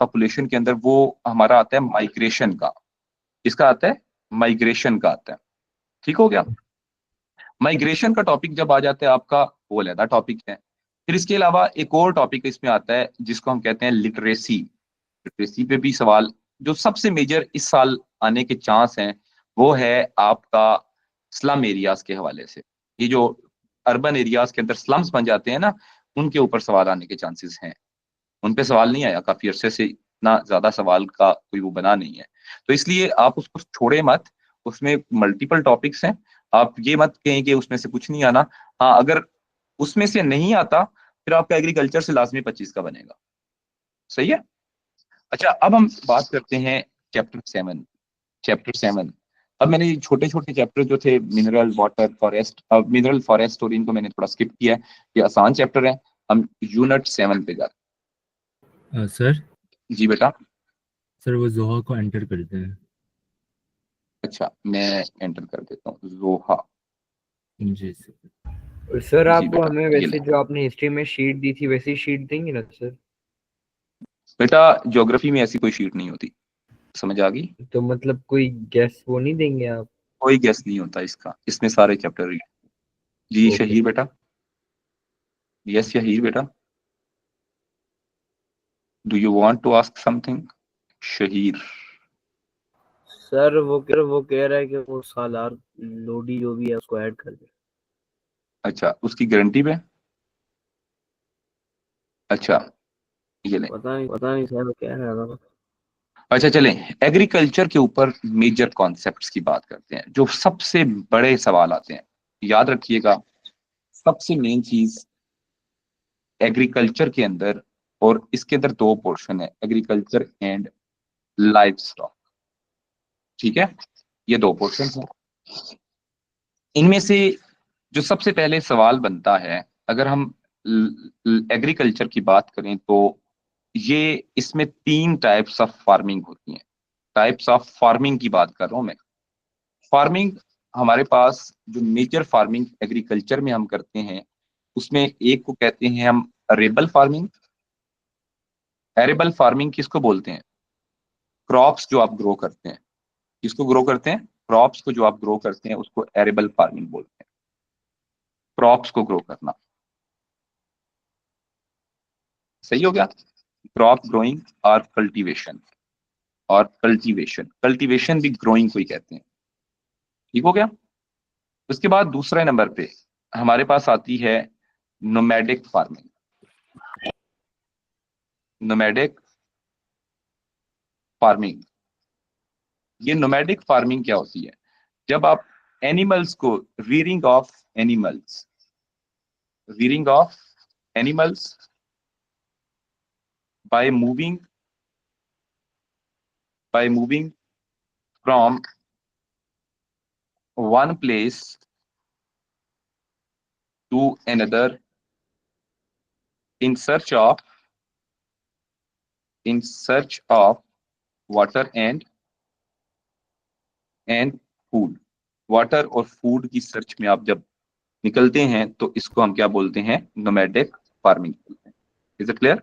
Population के अंदर, वो हमारा आता है माइग्रेशन का। इसका आता है माइग्रेशन का आता है। ठीक हो गया। माइग्रेशन का टॉपिक जब आ जाता है आपका, वो अलग टॉपिक है। फिर इसके अलावा एक और टॉपिक इसमें आता है जिसको हम कहते हैं लिटरेसी। लिटरेसी पे भी सवाल जो सबसे मेजर इस साल आने के चांस हैं वो है आपका स्लम एरियाज के हवाले से। ये जो अर्बन एरियाज के अंदर स्लम्स बन जाते हैं ना, उनके ऊपर सवाल आने के चांसेस हैं। उन पे सवाल नहीं आया काफी अरसे से, इतना ज्यादा सवाल का कोई वो बना नहीं है। तो इसलिए आप उसको छोड़े मत, उसमें मल्टीपल टॉपिक्स हैं। आप ये मत कहें कि उसमें से कुछ नहीं आना। हाँ, अगर उसमें से नहीं आता फिर आपका एग्रीकल्चर से लाजमी 25 का बनेगा। सही है। अच्छा, अब हम बात करते हैं चैप्टर 7। चैप्टर 7, अब मैंने छोटे छोटे चैप्टर जो थे, मिनरल, वाटर, फॉरेस्ट, अब मिनरल, फॉरेस्ट और इनको मैंने थोड़ा स्किप किया है। ये आसान चैप्टर है। हम यूनिट 7 पे जाते सर हैं। जी बेटा। सर वो जोहा को एंटर करते हैं। अच्छा, मैं एंटर कर देता हूँ जोहा। जी सर। और सर जी आप वो बेटा, हमें ये वैसे ले जो आपने हिस्ट्री में शीट दी थी वैसी शीट देंगे ना सर? बेटा। ज्योग्राफी में ऐसी कोई शीट नहीं होती, समझ आ गई। तो मतलब कोई गैस वो नहीं देंगे आप? कोई गेस नहीं होता इसका, इसमें सारे चैप्टर रीड। जी ओके। शहीर बेटा। यस शहीर बेटा। Do you want to ask something Shaheer? Sir वो कह रहा है कि वो सालार लोडी जो भी है उसको ऐड कर दे। अच्छा, उसकी गारंटी पे। अच्छा, ये ले। पता नहीं सर कह रहा था। अच्छा चलें, एग्रीकल्चर के ऊपर मेजर कॉन्सेप्ट्स की बात करते हैं, जो सबसे बड़े सवाल आते हैं। याद रखिएगा, सबसे मेन चीज एग्रीकल्चर के अंदर, और इसके अंदर दो पोर्शन है, एग्रीकल्चर एंड लाइफ स्टॉक। ठीक है, ये दो पोर्शन हैं। इनमें से जो सबसे पहले सवाल बनता है, अगर हम एग्रीकल्चर की बात करें तो ये इसमें 3 टाइप्स ऑफ फार्मिंग होती हैं। टाइप्स ऑफ फार्मिंग की बात कर रहा हूं मैं। फार्मिंग, हमारे पास जो मेजर फार्मिंग एग्रीकल्चर में हम करते हैं, उसमें एक को कहते हैं हम अरेबल फार्मिंग। एरेबल फार्मिंग किसको बोलते हैं? क्रॉप्स जो आप ग्रो करते हैं। किसको ग्रो करते हैं? क्रॉप्स को जो आप ग्रो करते हैं उसको एरेबल फार्मिंग बोलते हैं। क्रॉप्स को ग्रो करना। सही हो गया। क्रॉप ग्रोइंग और कल्टीवेशन। और कल्टीवेशन, कल्टीवेशन भी ग्रोइंग को ही कहते हैं। ठीक हो गया। उसके बाद दूसरे नंबर पे हमारे पास आती है नोमैडिक फार्मिंग। नोमैडिक फार्मिंग, ये नोमैडिक फार्मिंग क्या होती है? जब आप एनिमल्स को, rearing of animals, rearing of animals by moving, by moving from one place to another in search of, in search of water and food. Water और food की search में आप जब निकलते हैं तो इसको हम क्या बोलते हैं? नोमैडिक फार्मिंग बोलते हैं। Is it clear?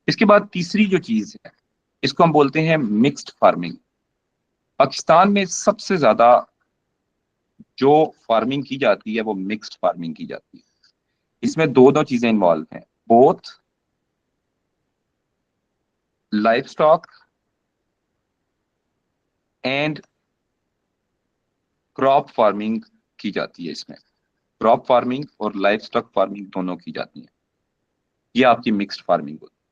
इसके बाद तीसरी जो चीज है, इसको हम बोलते हैं मिक्स्ड फार्मिंग। पाकिस्तान में सबसे ज्यादा जो फार्मिंग की जाती है वो मिक्स्ड फार्मिंग की जाती है। इसमें दो दो चीजें इन्वॉल्व हैं, both life stock and crop farming की जाती है। इसमें क्रॉप फार्मिंग और लाइफ स्टॉक फार्मिंग दोनों की जाती है। ये आपकी मिक्स्ड फार्मिंग होती है।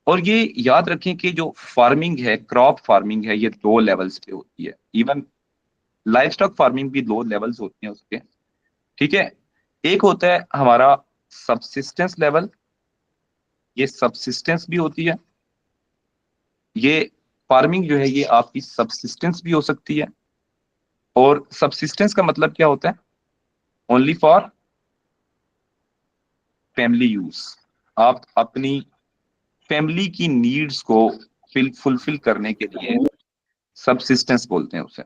और ये याद रखें कि जो फार्मिंग है, क्रॉप फार्मिंग है, ये 2 लेवल्स पे होती है। इवन लाइफ स्टॉक फार्मिंग भी 2 लेवल्स होते हैं उसके। ठीक है। एक होता है हमारा सबसिस्टेंस लेवल, ये सबसिस्टेंस भी होती है। ये फार्मिंग जो है ये आपकी सबसिस्टेंस भी हो सकती है। और सबसिस्टेंस का मतलब क्या होता है? Only for family use. आप अपनी फैमिली की नीड्स को फुलफिल करने के लिए सबसिस्टेंस बोलते हैं उसे।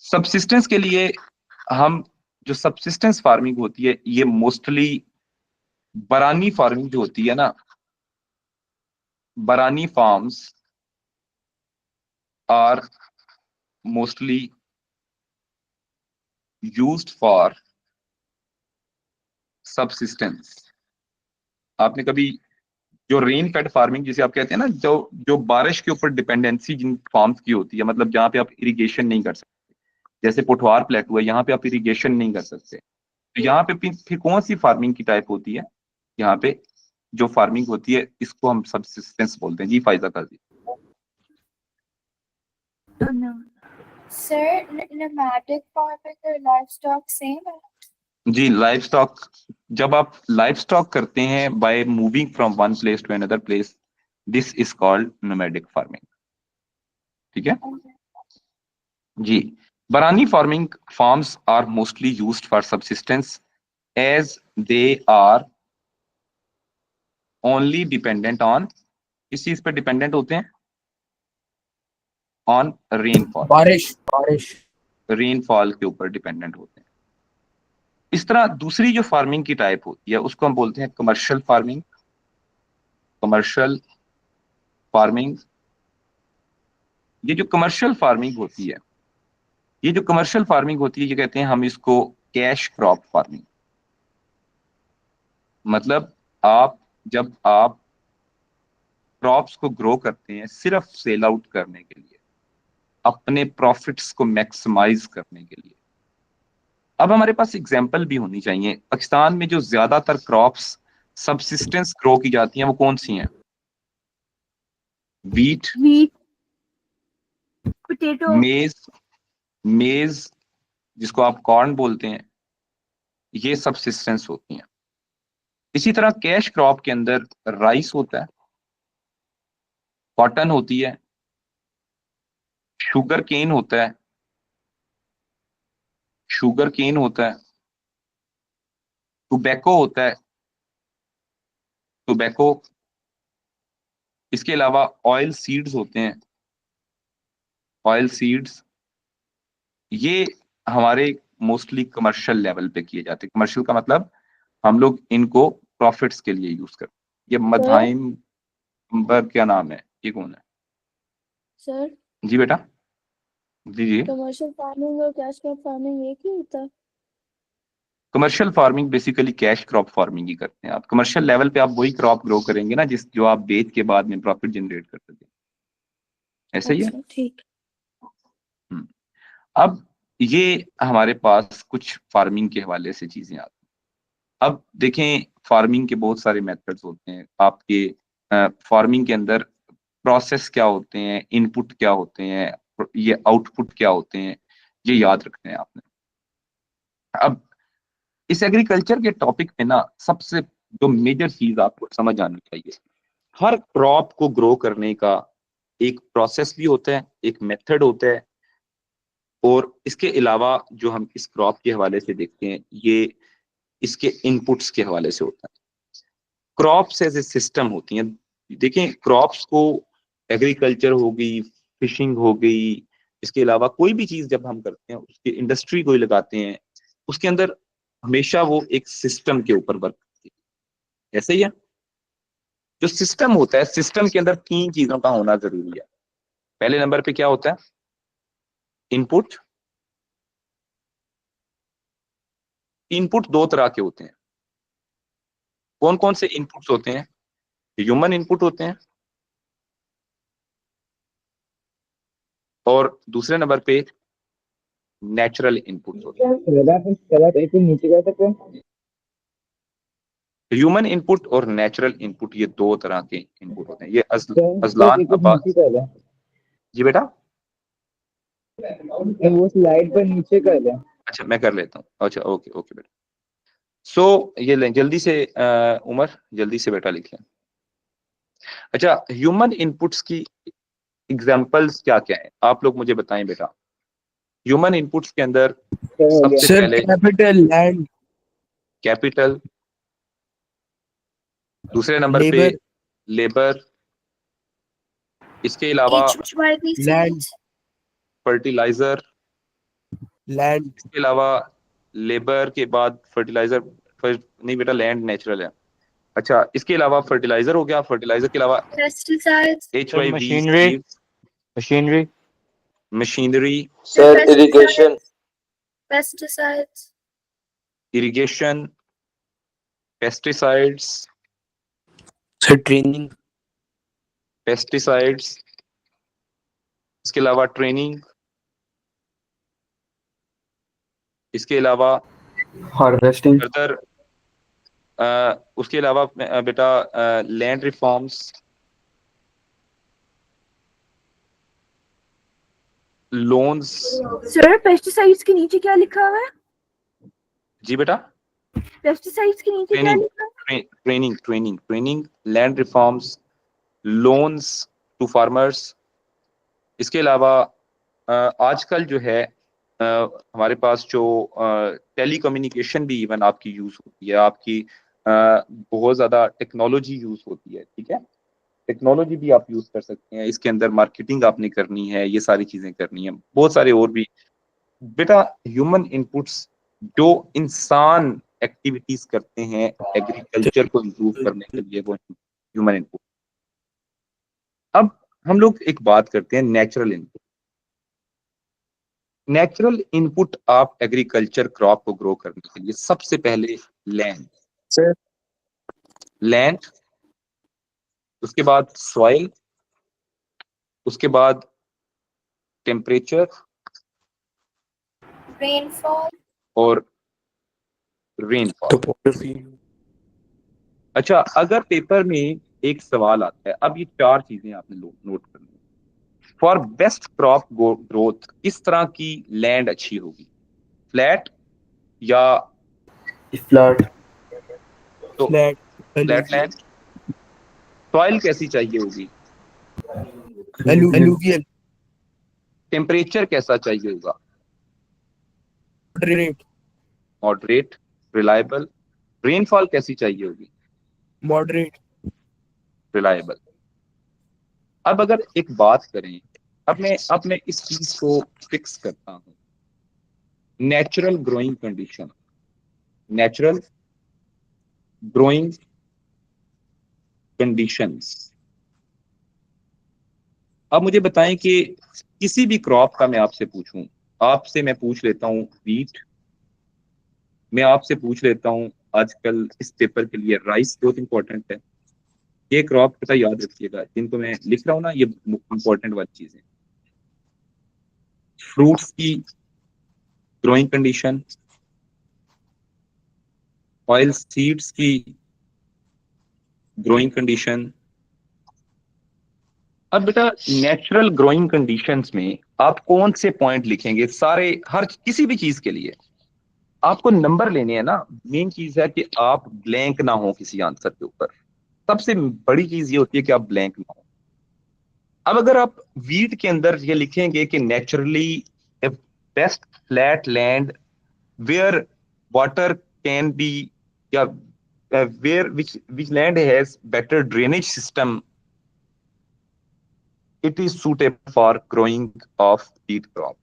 सबसिस्टेंस के लिए हम, जो सबसिस्टेंस फार्मिंग होती है ये मोस्टली बरानी फार्मिंग जो होती है ना, barani farms are mostly used for subsistence. आपने कभी जो रेन फेड फार्मिंग जिसे आप कहते हैं ना, जो जो बारिश के ऊपर डिपेंडेंसी जिन फार्म्स की होती है, मतलब जहाँ पे आप इरिगेशन नहीं कर सकते, जैसे पोठवार प्लेटू है, यहाँ पे आप इरिगेशन नहीं कर सकते, तो यहाँ पे फिर कौन सी फार्मिंग की टाइप होती है? यहाँ पे जो फार्मिंग होती है इसको हम सबसिस्टेंस बोलते हैं। जी Faida Qazi. Sir, nomadic farming or livestock same? जी लाइव स्टॉक, जब आप लाइव स्टॉक करते हैं by moving from one place to another place, this is called nomadic farming. ठीक है जी। Barani farming farms are mostly used for subsistence as they are only dependent on, किस चीज पे डिपेंडेंट होते हैं? ऑन रेनफॉल, बारिश रेनफॉल के ऊपर डिपेंडेंट होते हैं। इस तरह दूसरी जो फार्मिंग की टाइप होती है उसको हम बोलते हैं कमर्शियल फार्मिंग। कमर्शियल फार्मिंग, ये जो कमर्शियल फार्मिंग होती है, ये जो कमर्शियल फार्मिंग होती है, ये कहते हैं हम इसको कैश क्रॉप फार्मिंग। मतलब जब आप क्रॉप्स को ग्रो करते हैं सिर्फ सेल आउट करने के लिए, अपने प्रॉफिट्स को मैक्सिमाइज करने के लिए। अब हमारे पास एग्जांपल भी होनी चाहिए। पाकिस्तान में जो ज्यादातर क्रॉप्स सबसिस्टेंस ग्रो की जाती हैं वो कौन सी हैं? Wheat, Potato. मेज जिसको आप कॉर्न बोलते हैं, ये सबसिस्टेंस होती हैं। इसी तरह कैश क्रॉप के अंदर राइस होता है, कॉटन होती है, शुगर केन होता है, टोबैको होता है, टोबैको। इसके अलावा ऑयल सीड्स होते हैं, ऑयल सीड्स। ये हमारे मोस्टली कमर्शियल लेवल पे किए जाते हैं। कमर्शियल का मतलब हम लोग इनको प्रॉफिट्स के लिए यूज करते हैं। ये मधाइम नंबर क्या नाम है, ये कौन है? सर, जी बेटा, जी। कमर्शियल फार्मिंग और कैश क्रॉप फार्मिंग एक ही होता है? Commercial farming basically cash crop farming ही करते हैं आप। कमर्शियल लेवल पे आप वही क्रॉप ग्रो करेंगे ना जो आप बेच के बाद में प्रॉफिट जनरेट कर सकें। ऐसा ही है। अच्छा, ठीक। हम्म। अब ये हमारे पास कुछ फार्मिंग के हवाले से चीजें आती हैं। अब देखें, फार्मिंग के बहुत सारे मेथड्स होते हैं आपके। फार्मिंग के अंदर प्रोसेस क्या होते हैं, इनपुट क्या होते हैं, ये आउटपुट क्या होते हैं, ये याद रखना है आपने। अब इस एग्रीकल्चर के टॉपिक पे ना सबसे जो मेजर चीज आपको समझ आनी चाहिए, हर क्रॉप को ग्रो करने का एक प्रोसेस भी होता है, एक मेथड होता है, और इसके अलावा जो हम इस क्रॉप के हवाले से देखते हैं ये इसके इनपुट्स के हवाले से होता है। क्रॉप्स एज ए सिस्टम होती हैं। देखें, क्रॉप्स को एग्रीकल्चर हो गई, फिशिंग हो गई, इसके अलावा कोई भी चीज जब हम करते हैं, उसकी इंडस्ट्री कोई लगाते हैं, उसके अंदर हमेशा वो एक सिस्टम के ऊपर वर्क करती है। ऐसे ही है, जो सिस्टम होता है, सिस्टम के अंदर 3 चीजों का होना जरूरी है। पहले नंबर पे क्या होता है? इनपुट। इनपुट 2 तरह के होते हैं। कौन कौन से इनपुट्स होते हैं? ह्यूमन इनपुट होते हैं, और दूसरे नंबर पे नेचुरल इनपुट होते हैं। ह्यूमन इनपुट और नेचुरल इनपुट, ये 2 तरह के इनपुट होते हैं। ये अजलान अब्बास। जी बेटा, वो स्लाइड पर नीचे कर लें। अच्छा मैं कर लेता हूँ। अच्छा ओके ओके बेटा। सो ये लें जल्दी से, उमर जल्दी से बेटा लिख लें। अच्छा, ह्यूमन इनपुट्स की एग्जांपल्स क्या क्या है, आप लोग मुझे बताएं बेटा। ह्यूमन इनपुट्स के अंदर सबसे पहले कैपिटल, लैंड, कैपिटल, दूसरे नंबर पे लेबर, इसके अलावा लैंड, फर्टिलाइजर, लैंड, इसके अलावा लेबर के बाद फर्टिलाइजर, नहीं बेटा लैंड नेचुरल है। अच्छा, इसके अलावा फर्टिलाइजर हो गया, फर्टिलाइजर के अलावा Pesticides. HYV, machinery machinery machinery, Sir, Pesticides. irrigation. Pesticides. Irrigation, pesticides, Sir, training. Pesticides, इसके अलावा ट्रेनिंग, इसके अलावा Harvesting. फर्दर उसके अलावा बेटा land reforms, loans. Sir pesticides के नीचे क्या लिखा हुआ है? जी बेटा, पेस्टिसाइड्स के नीचे क्या ट्रेनिंग, लिखा है? Training, land reforms, loans to farmers. इसके अलावा आजकल जो है हमारे पास जो टेली कम्युनिकेशन भी इवन आपकी यूज होती है, आपकी बहुत ज्यादा टेक्नोलॉजी यूज होती है, ठीक है, टेक्नोलॉजी भी आप यूज कर सकते हैं, इसके अंदर मार्केटिंग आपने करनी है, ये सारी चीजें करनी है, बहुत सारे और भी बेटा ह्यूमन इनपुट्स जो इंसान एक्टिविटीज करते हैं एग्रीकल्चर को इम्प्रूव करने के लिए, वो ह्यूमन इनपुट। अब हम लोग एक बात करते हैं नेचुरल इनपुट। नेचुरल इनपुट आप एग्रीकल्चर क्रॉप को ग्रो करने के लिए सबसे पहले लैंड, उसके बाद सॉइल, उसके बाद टेम्परेचर Rainfall. और रेनफॉल। अच्छा, अगर पेपर में एक सवाल आता है, अब ये 4 चीजें आपने नोट करनी है। फॉर बेस्ट क्रॉप ग्रोथ किस तरह की लैंड अच्छी होगी, फ्लैट या Flat. तो फ्लैट लैंड? सॉइल कैसी चाहिए होगी? Alluvial. टेम्परेचर कैसा चाहिए होगा? Moderate. Moderate, reliable. रेनफॉल कैसी चाहिए होगी? Moderate. रिलायबल। अब अगर एक बात करें, अब मैं इस चीज को फिक्स करता हूं, natural growing condition, natural growing conditions. अब मुझे बताएं कि किसी भी क्रॉप का मैं आपसे पूछूं, आपसे मैं पूछ लेता हूं वीट, मैं आपसे पूछ लेता हूं आजकल इस पेपर के लिए राइस बहुत इंपॉर्टेंट है, ये क्रॉप पता याद रखिएगा, जिनको मैं लिख रहा हूं ना, ये इंपॉर्टेंट वाली चीजें। फ्रूट्स की ग्रोइंग कंडीशन, ऑयल सीड्स की ग्रोइंग कंडीशन। अब बेटा नेचुरल ग्रोइंग कंडीशंस में आप कौन से पॉइंट लिखेंगे? सारे हर किसी भी चीज के लिए आपको नंबर लेने हैं ना, मेन चीज है कि आप ब्लैंक ना हो किसी आंसर के ऊपर, सबसे बड़ी चीज ये होती है कि आप ब्लैंक ना हो। अब अगर आप वीट के अंदर ये लिखेंगे कि naturally best flat land where water can be, या where which land has better drainage system, it is suitable for growing of wheat crop.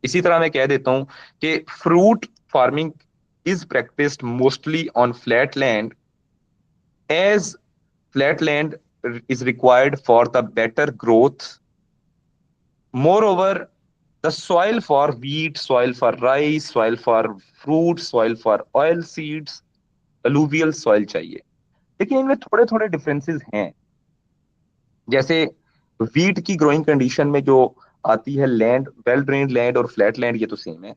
इसी तरह मैं कह देता हूं कि fruit farming is practised mostly on flat land, as flat land is required for the better growth. Moreover, the soil for wheat, soil for rice, soil for fruit, soil for oil seeds, alluvial soil चाहिए। लेकिन इनमें थोड़े थोड़े differences हैं, जैसे wheat की growing condition में जो आती है लैंड, वेल ड्रेन्ड लैंड और फ्लैट लैंड, ये तो सेम है,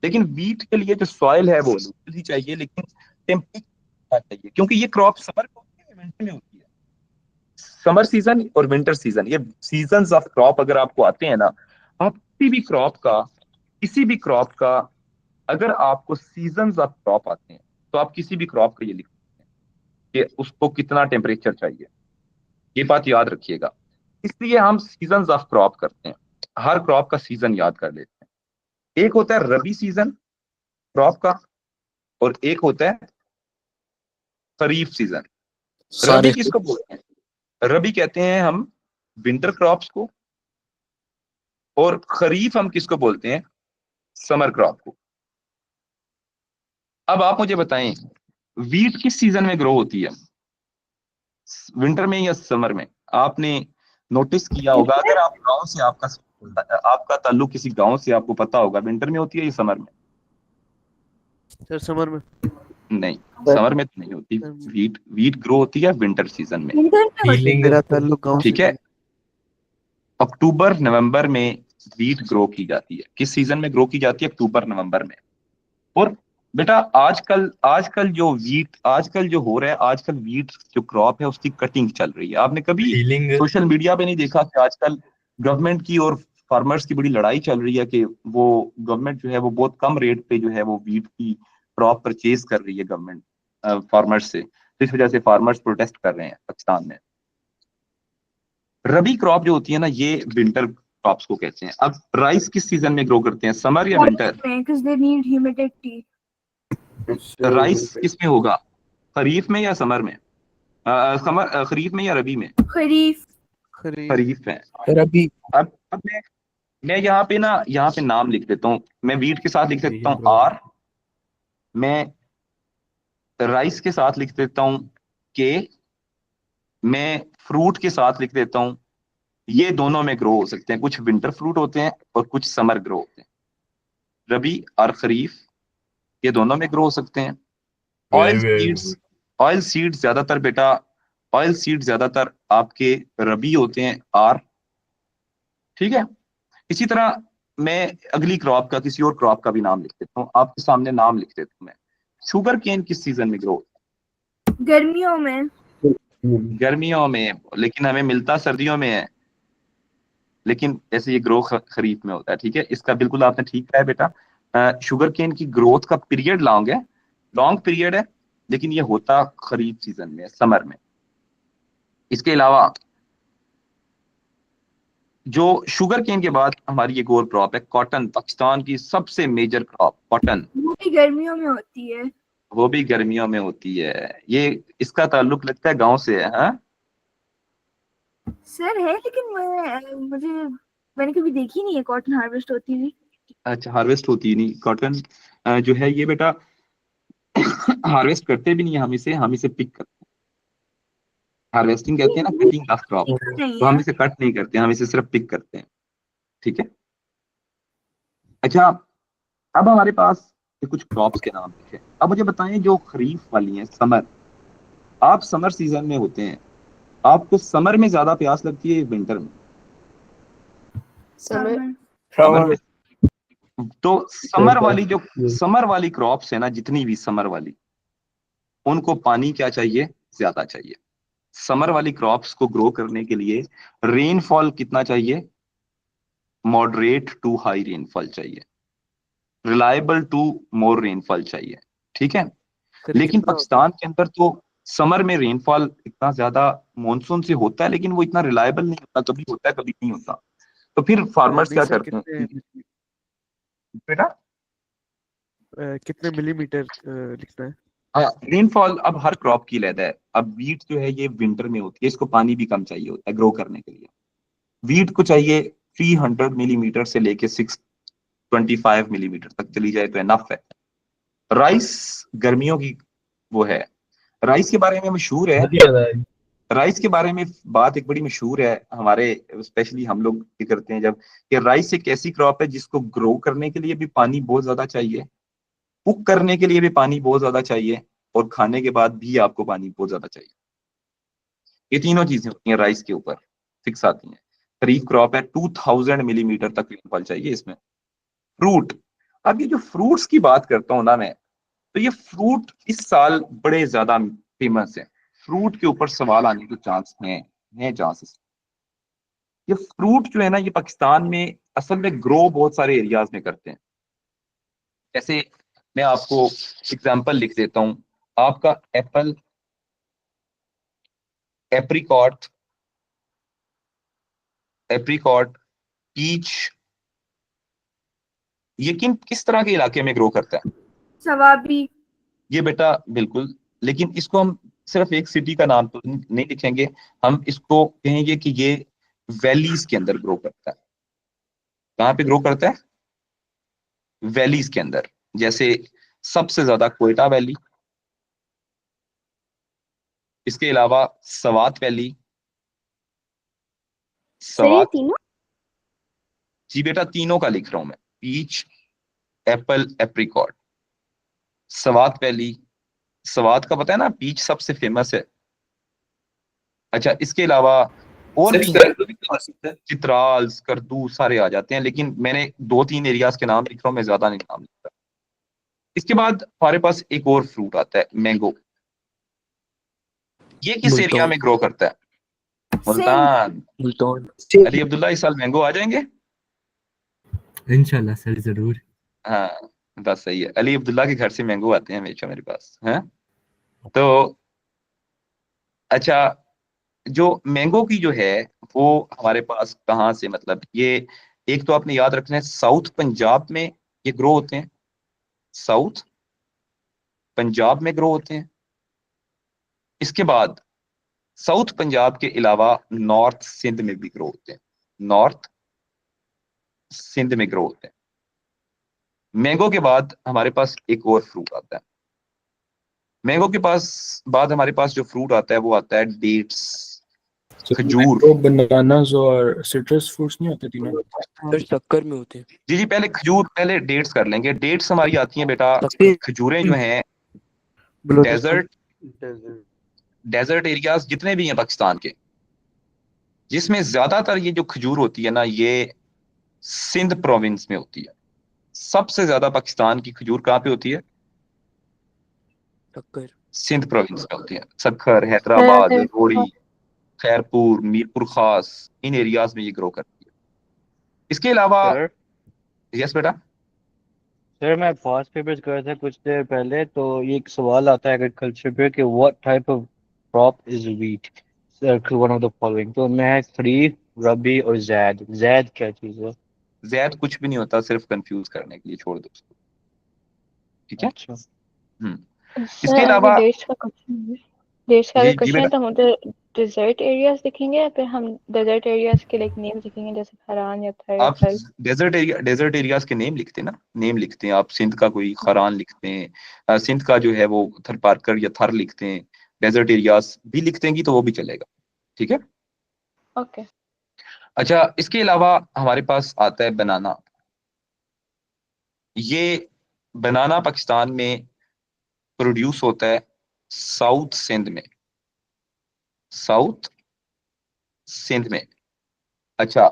लेकिन वीट के लिए जो सॉइल है वो alluvial ही चाहिए, लेकिन टेम्परेचर चाहिए, क्योंकि ये क्रॉप समर में होती है, विंटर में होती है। समर सीजन और विंटर सीजन, ये सीजन्स ऑफ क्रॉप अगर आपको आते हैं ना, आप किसी भी क्रॉप का अगर आपको सीजन्स ऑफ क्रॉप आते हैं तो आप किसी भी क्रॉप का ये लिख सकते हैं कि उसको कितना टेम्परेचर चाहिए, ये बात याद रखिएगा। इसलिए हम सीजन्स ऑफ क्रॉप करते हैं, हर क्रॉप का सीजन याद कर लेते हैं। एक होता है रबी सीजन क्रॉप का और एक होता है खरीफ सीजन। रबी किसको बोलते हैं? रबी कहते हैं हम विंटर क्रॉप्स को, और खरीफ हम किसको बोलते हैं? समर क्रॉप को। अब आप मुझे बताएं वीट किस सीजन में ग्रो होती है? विंटर में या समर में? आपने नोटिस किया होगा, अगर आप गांव से आपका ताल्लुक किसी गांव से, आपको पता होगा विंटर में होती है या समर में? सर समर में। नहीं, समर में तो नहीं होती। वीट ग्रो होती है विंटर सीजन में। विंटर में होती फीलिंग मेरा ताल्लुक गांव से ठीक है, अक्टूबर नवंबर में वीट ग्रो की जाती है। किस सीजन में ग्रो की जाती है? अक्टूबर नवंबर में। और बेटा आजकल जो हो रहा है, आजकल वीट जो क्रॉप है उसकी कटिंग चल रही है। आपने कभी फीलिंग सोशल मीडिया पे नहीं देखा कि आजकल गवर्नमेंट की और फार्मर्स की बड़ी लड़ाई चल रही है कि वो गवर्नमेंट जो है वो बहुत कम रेट पे जो है वो वीट की क्रॉप परचेज कर रही है गवर्नमेंट फार्मर्स से। तो इस वजह से फार्मर्स प्रोटेस्ट कर रहे हैं पाकिस्तान में। रबी क्रॉप जो होती है ना, ये विंटर क्रॉप्स को कहते हैं। अब राइस किस सीजन में ग्रो करते हैं, समर या winter? because they need humidity. Rice किस में होगा, खरीफ में या समर में? खरीफ में या रबी में? खरीफ। खरीफ में। रबी। अब मैं यहाँ पे नाम लिख देता हूँ। मैं वीट के साथ लिख देता हूँ आर, मैं राइस के साथ लिख देता हूँ के, मैं फ्रूट के साथ लिख देता हूँ। ये दोनों में ग्रो हो सकते हैं, कुछ विंटर फ्रूट होते हैं और कुछ समर ग्रो होते हैं। रबी और खरीफ ये दोनों में ग्रो हो सकते हैं। ऑयल सीड्स ज्यादातर आपके रबी होते हैं, आर। ठीक है, इसी तरह मैं अगली क्रॉप का, किसी और क्रॉप का भी नाम लिख देता हूँ, आपके सामने नाम लिख देता हूँ मैं। शुगर केन किस सीजन में ग्रो होता है? गर्मियों में। गर्मियों में, लेकिन हमें मिलता सर्दियों में है। लेकिन ऐसे ये ग्रो खरीफ में होता है। ठीक है, इसका बिल्कुल आपने ठीक कहा है बेटा। शुगर केन की ग्रोथ का पीरियड लॉन्ग पीरियड है, लेकिन ये होता खरीफ सीजन में, समर में। इसके अलावा जो शुगर केन के बाद हमारी एक और क्रॉप है कॉटन, पाकिस्तान की सबसे मेजर क्रॉप कॉटन। वो भी गर्मियों में होती है। वो भी गर्मियों में होती है। ये इसका ताल्लुक लगता है गांव से है। हाँ सर है, लेकिन मैंने कभी देखी नहीं है कॉटन हार्वेस्ट होती हुई। अच्छा, हार्वेस्ट होती नहीं कॉटन जो है ये बेटा हार्वेस्ट करते भी नहीं है, हम इसे पिक करते हैं। हार्वेस्टिंग कहते हैं ना, कटिंग ऑफ क्रॉप। नहीं तो हम है। इसे कट नहीं करते, हम इसे सिर्फ पिक करते हैं। ठीक है, अच्छा अब हमारे पास ये कुछ क्रॉप्स के नाम लिखे। अब मुझे बताएं जो खरीफ वाली हैं, समर, आप समर सीजन में होते हैं, आपको समर में ज्यादा प्यास लगती है विंटर में? समर में। तो समर वाली क्रॉप्स है ना, जितनी भी समर वाली, उनको पानी क्या चाहिए, ज्यादा चाहिए। समर वाली क्रॉप्स को ग्रो करने के लिए रेनफॉल कितना चाहिए, मॉडरेट टू हाई रेनफॉल चाहिए, रिलायबल टू मोर रेनफॉल चाहिए। ठीक है, लेकिन पाकिस्तान के अंदर तो समर में रेनफॉल इतना ज्यादा मानसून से होता है, लेकिन वो इतना रिलायबल नहीं होता, कभी होता है कभी नहीं होता। तो फिर फार्मर्स क्या करते हैं बेटा? कितने मिलीमीटर लिखना है? हाँ, रेनफॉल अब हर क्रॉप की अलग है। अब वीट जो है ये विंटर में होती है, इसको पानी भी कम चाहिए होता है ग्रो करने के लिए। वीट को चाहिए 300 मिलीमीटर से लेके 625 मिलीमीटर तक चली जाए तो एनफ है। राइस गर्मियों की वो है। राइस के बारे में मशहूर है, राइस के बारे में बात एक बड़ी मशहूर है हमारे, स्पेशली हम लोग ये करते हैं जब, कि राइस एक ऐसी क्रॉप है जिसको ग्रो करने के लिए भी पानी बहुत ज्यादा चाहिए, कुक करने के लिए भी पानी बहुत ज्यादा चाहिए, और खाने के बाद भी आपको पानी बहुत ज्यादा चाहिए। ये तीनों चीजें होती हैं राइस के ऊपर, फिक्स आती हैं। खरीफ क्रॉप है, 2000 मिलीमीटर तक रेनफॉल चाहिए इसमें। फ्रूट, अब ये जो फ्रूट्स की बात करता हूं ना मैं, तो ये फ्रूट इस साल बड़े ज्यादा फेमस है। फ्रूट के ऊपर सवाल आने के चांस हैं चांसेस। ये फ्रूट जो है ना, ये पाकिस्तान में असल में ग्रो बहुत सारे एरियाज में करते हैं। जैसे मैं आपको एग्जांपल लिख देता हूं, आपका एप्पल, एप्रिकॉट, पीच, ये किस तरह के इलाके में ग्रो करता है? सवाबी। ये बेटा बिल्कुल, लेकिन इसको हम सिर्फ एक सिटी का नाम तो नहीं लिखेंगे, हम इसको कहेंगे कि ये वैलीज के अंदर ग्रो करता है। कहाँ पे ग्रो करता है? वैलीज के अंदर। जैसे सबसे ज्यादा कोयटा वैली, इसके अलावा सवात वैली, सर ये सवात, तीनों जी बेटा तीनों का लिख रहा हूं मैं, peach, apple, apricot, Swat valley, Swat का पता है ना, पीच सबसे फेमस है। अच्छा, इसके अलावा और भी हैं, चित्राल, करदू सारे आ जाते हैं, लेकिन मैंने 2-3 एरियाज के नाम लिख रहा हूं, मैं ज्यादा नहीं नाम लिख रहा। इसके बाद हमारे पास एक और फ्रूट आता है, मैंगो। ये किस एरिया में ग्रो करता है? मुल्तान। अली अब्दुल्ला, इस साल मैंगो आ जाएंगे? इंशाल्लाह सर जरूर। हाँ, बस सही है, अली अब्दुल्ला के घर से मैंगो आते हैं हमेशा मेरे पास, हैं? तो अच्छा, जो मैंगो की जो है वो हमारे पास कहाँ से, मतलब ये एक तो आपने याद रखना है, साउथ पंजाब में ये ग्रो होते हैं, साउथ पंजाब में ग्रो होते हैं। इसके बाद साउथ पंजाब के अलावा नॉर्थ सिंध में भी ग्रो होते हैं, नॉर्थ सिंध में ग्रो होते हैं। मैंगो के बाद हमारे पास एक और फ्रूट आता है, मैंगो के पास बाद हमारे पास जो फ्रूट आता है वो आता है डेट्स, खजूर। तो बनानास और सिट्रस फ्रूट्स नहीं होते तीनों? सर शक्कर में होते हैं। जी जी, पहले खजूर, पहले डेट्स कर लेंगे। डेट्स हमारी आती हैं बेटा, खजूरें जो हैं डेजर्ट, डेजर्ट एरियाज जितने भी हैं पाकिस्तान के, जिसमें ज्यादातर ये जो खजूर होती है ना, ये सिंध प्रोविंस में होती है। सबसे ज्यादा पाकिस्तान की खजूर कहाँ पे होती है? शक्कर। सिंध प्रोविंस में होती है, सक्खर, हैदराबाद, रोड़ी, खैरपुर, मीरपुर खास, इन एरियाज में ये ग्रो करती है। इसके अलावा सर यस बेटा, सर मैं पास्ट पेपर्स कर रहा था कुछ देर पहले, तो ये एक सवाल आता है एग्रीकल्चर पे कि what type of crop is wheat, sir one of the following. तो मैं खरीफ, रबी और जैद। जैद क्या चीज है? जैद कुछ भी नहीं होता, सिर्फ कंफ्यूज करने के लिए, छोड़ दो उसको, ठीक है? अच्छा इसके सर अभी अलावा देश का क्वेश्चन है, देश का जी अगर जी क्वेश्चन है बेटा, तो हम उधर डेजर्ट एरियाज दिखेंगे या फिर हम डेजर्ट एरियाज के लाइक नेम दिखेंगे जैसे खरान या आप थल। डेजर्ट एरियाज के नेम लिखते हैं ना, नेम लिखते हैं आप, सिंध का कोई खरान लिखते हैं, सिंध का जो है वो थर पारकर या थर लिखते हैं, डेजर्ट एरियाज भी लिखते हैं तो वो भी चलेगा, ठीक है? ओके। अच्छा, इसके अलावा हमारे पास आता है बनाना। ये बनाना पाकिस्तान में प्रोड्यूस होता है साउथ सिंध में, साउथ सिंध में। अच्छा,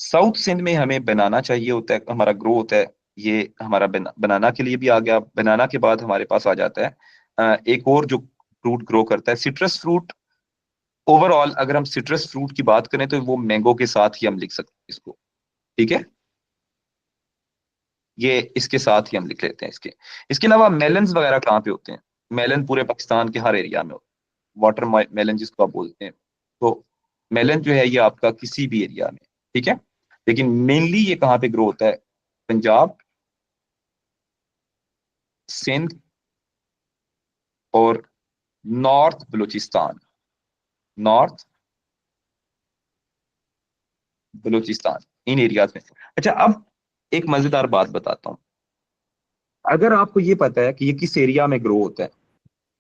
साउथ सिंध में हमें बनाना चाहिए होता है, हमारा ग्रो होता है, ये हमारा बनाना के लिए भी आ गया। बनाना के बाद हमारे पास आ जाता है एक और जो फ्रूट ग्रो करता है, सिट्रस फ्रूट। ओवरऑल अगर हम सिट्रस फ्रूट की बात करें तो वो मैंगो के साथ ही हम लिख सकते हैं इसको, ठीक है? ये इसके साथ ही हम लिख लेते हैं इसके। इसके अलावा मेलन्स वगैरह कहाँ पे होते हैं? मेलन पूरे पाकिस्तान के हर एरिया में होते हैं, वाटर मेलन जिसको आप बोलते हैं। तो मेलन जो है ये आपका किसी भी एरिया में, ठीक है? लेकिन मेनली ये कहाँ पे ग्रो होता है? पंजाब, सिंध और नॉर्थ बलूचिस्तान, नॉर्थ बलूचिस्तान, इन एरियाज में। अच्छा, अब एक मजेदार बात बताता हूँ। अगर आपको ये पता है कि ये किस एरिया में ग्रो होता है,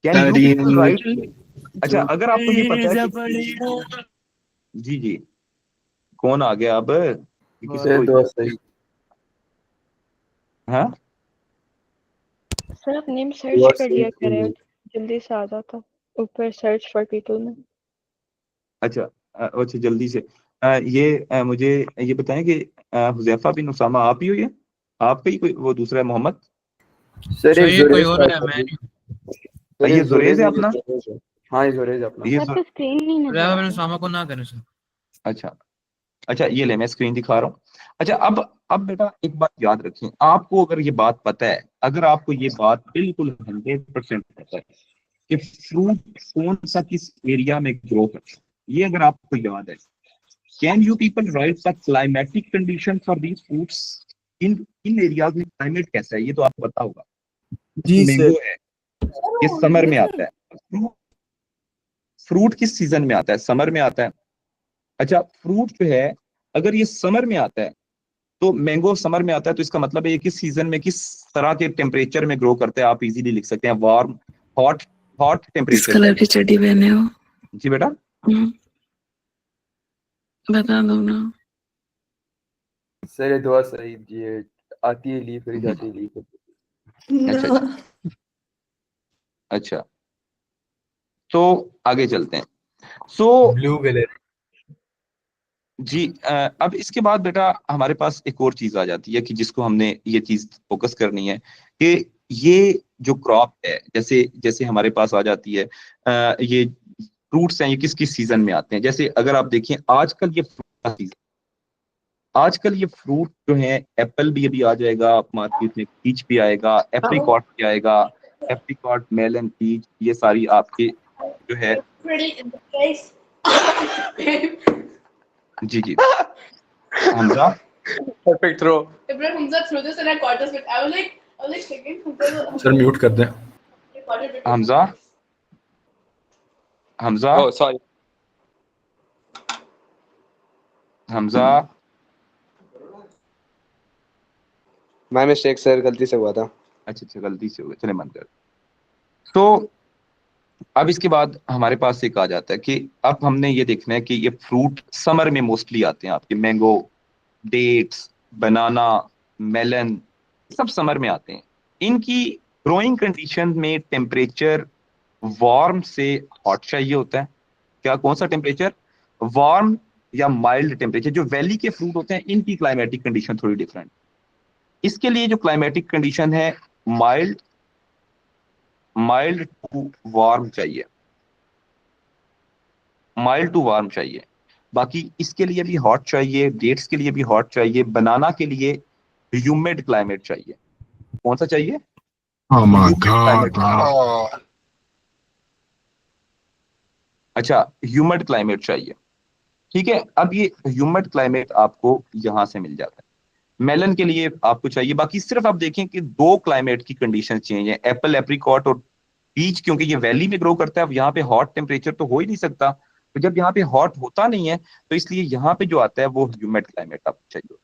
कैन यू राइट? अच्छा, अगर आपको ये पता है कि जी जी, कौन आ गया अब? ये किसी को हाँ, सर आप नेम सर्च कर लिया करें, जल्दी से आ जाता ऊपर सर्च फॉर पीपल में। अच्छा अच्छा, जल्दी से मुझे ये बताएं कि हुजैफा बिन उसामा आप ही हो? ये आपका ही कोई वो दूसरा है मोहम्मद? सर ये कोई और है, मैं ये जुरेज है अपना? हाँ, ये जुरेज अपना। ये सर स्क्रीन नहीं नजर आ रहा। सामा को ना करें सर। अच्छा अच्छा, ये ले मैं स्क्रीन दिखा रहा हूँ। अच्छा, अब बेटा एक बात याद रखें, आपको अगर ये बात पता है, अगर आपको ये बात बिल्कुल 100% पता है कि फ्रूट कौन सा किस एरिया में ग्रो करता है, ये अगर आपको याद है, can you people right the climatic condition for these fruits? In in areas में क्लाइमेट कैसा है ये तो आपको पता होगा। जी मैंगो है, ये समर में आता है। फ्रूट किस सीजन में आता है? समर में आता है। अच्छा, फ्रूट जो है अगर ये समर में आता है तो मैंगो समर में आता है, तो इसका मतलब है ये किस सीजन में किस तरह के टेम्परेचर में ग्रो करते हैं। आप इजीली लिख सकते हैं वार्म, हॉट हॉट किस टेम्परेचर कलर चाहिए। की चड्डी पहने हो? जी बेटा, बता दो ना। सर ये दुआ सही ये आती है लीव फिर जाती है लीव। अच्छा अच्छा अच्छा, तो आगे चलते हैं। सो ब्लू कलर। जी अब इसके बाद बेटा हमारे पास एक और चीज आ जाती है कि जिसको हमने ये चीज फोकस करनी है कि ये जो क्रॉप है, जैसे जैसे हमारे पास आ जाती है ये फ्रूट्स हैं, ये किस किस सीजन में आते हैं। जैसे अगर आप देखें आजकल ये फ्रूट का सीजन, आजकल ये फ्रूट जो है, एप्पल भी अभी आ जाएगा मार्केट में, पीच भी आएगा, एप्रिकॉट भी आएगा, एप्रिकॉट, मेलन, पीच, ये सारी आपके जो है। जी जी Hamza, perfect throw. Sir mute कर दें। Hamza, Hamza, oh sorry. Hamza, my mistake sir, गलती से हुआ था। अच्छा अच्छा गलती से हो गया, चले मन कर। तो अब इसके बाद हमारे पास एक आ जाता है कि अब हमने ये देखना है कि ये फ्रूट समर में मोस्टली आते हैं आपके, मैंगो, डेट्स, बनाना, मेलन, सब समर में आते हैं। इनकी ग्रोइंग कंडीशन में टेम्परेचर वार्म से हॉट चाहिए होता है। क्या, कौन सा टेम्परेचर? वार्म या माइल्ड टेम्परेचर। जो वैली के फ्रूट होते हैं इनकी क्लाइमेटिक कंडीशन थोड़ी डिफरेंट। इसके लिए जो क्लाइमेटिक कंडीशन है माइल्ड, माइल्ड टू वार्म चाहिए, माइल्ड टू वार्म चाहिए। बाकी इसके लिए भी हॉट चाहिए, डेट्स के लिए भी हॉट चाहिए, बनाना के लिए ह्यूमिड क्लाइमेट चाहिए। कौन सा चाहिए? Oh my humid God, climate. bro. अच्छा, ह्यूमिड क्लाइमेट चाहिए, ठीक है। अब ये ह्यूमिड क्लाइमेट आपको यहां से मिल जाता है। मेलन के लिए आपको चाहिए। बाकी सिर्फ आप देखें कि दो क्लाइमेट की कंडीशन चेंज है, एप्पल, एप्रिकॉट और पीच, क्योंकि ये वैली में ग्रो करता है। अब यहाँ पे हॉट टेम्परेचर तो हो ही नहीं सकता, तो जब यहाँ पे हॉट होता नहीं है तो इसलिए यहाँ पे जो आता है वो ह्यूमिड क्लाइमेट आपको चाहिए,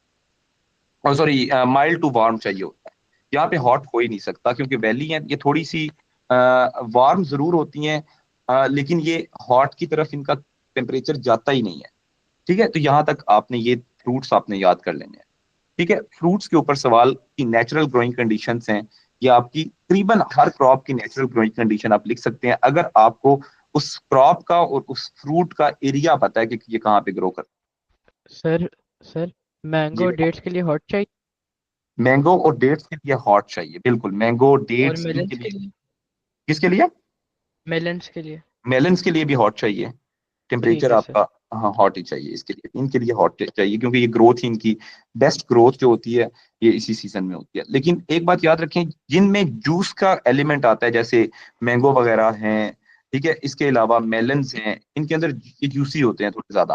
और सॉरी माइल्ड टू वार्म चाहिए होता है। यहाँ पे हॉट हो ही नहीं सकता क्योंकि वैली है, ये थोड़ी सी वार्म जरूर होती हैं लेकिन ये हॉट की तरफ इनका टेम्परेचर जाता ही नहीं है, ठीक है। तो यहाँ तक आपने ये फ्रूट्स आपने याद कर लेने हैं, ठीक है। फ्रूट्स के ऊपर सवाल की नेचुरल ग्रोइंग कंडीशंस हैं, ये आपकी तकरीबन हर क्रॉप की नेचुरल ग्रोइंग कंडीशन आप लिख सकते हैं अगर आपको उस क्रॉप का और उस फ्रूट का एरिया पता है कि ये कहाँ पे ग्रो कर। सर सर मैंगो जी, डेट्स के लिए हॉट चाहिए मैंगो और डेट्स के लिए हॉट चाहिए, बिल्कुल। मैंगो, और डेट्स, मेलन्स इनके के लिए। लिए किसके लिए? मेलन्स के लिए मेलन्स के लिए भी हॉट चाहिए, ठीक टेम्परेचर है सर। आपका हाँ हॉट ही चाहिए इसके लिए, इनके लिए हॉट चाहिए क्योंकि ये ग्रोथ, इनकी बेस्ट ग्रोथ जो होती है ये इसी सीजन में होती है। लेकिन एक बात याद रखें, जिनमें जूस का एलिमेंट आता है जैसे मैंगो वगैरह हैं, ठीक है, इसके अलावा मेलन्स हैं, इनके अंदर ये जूसी होते हैं थोड़े ज्यादा,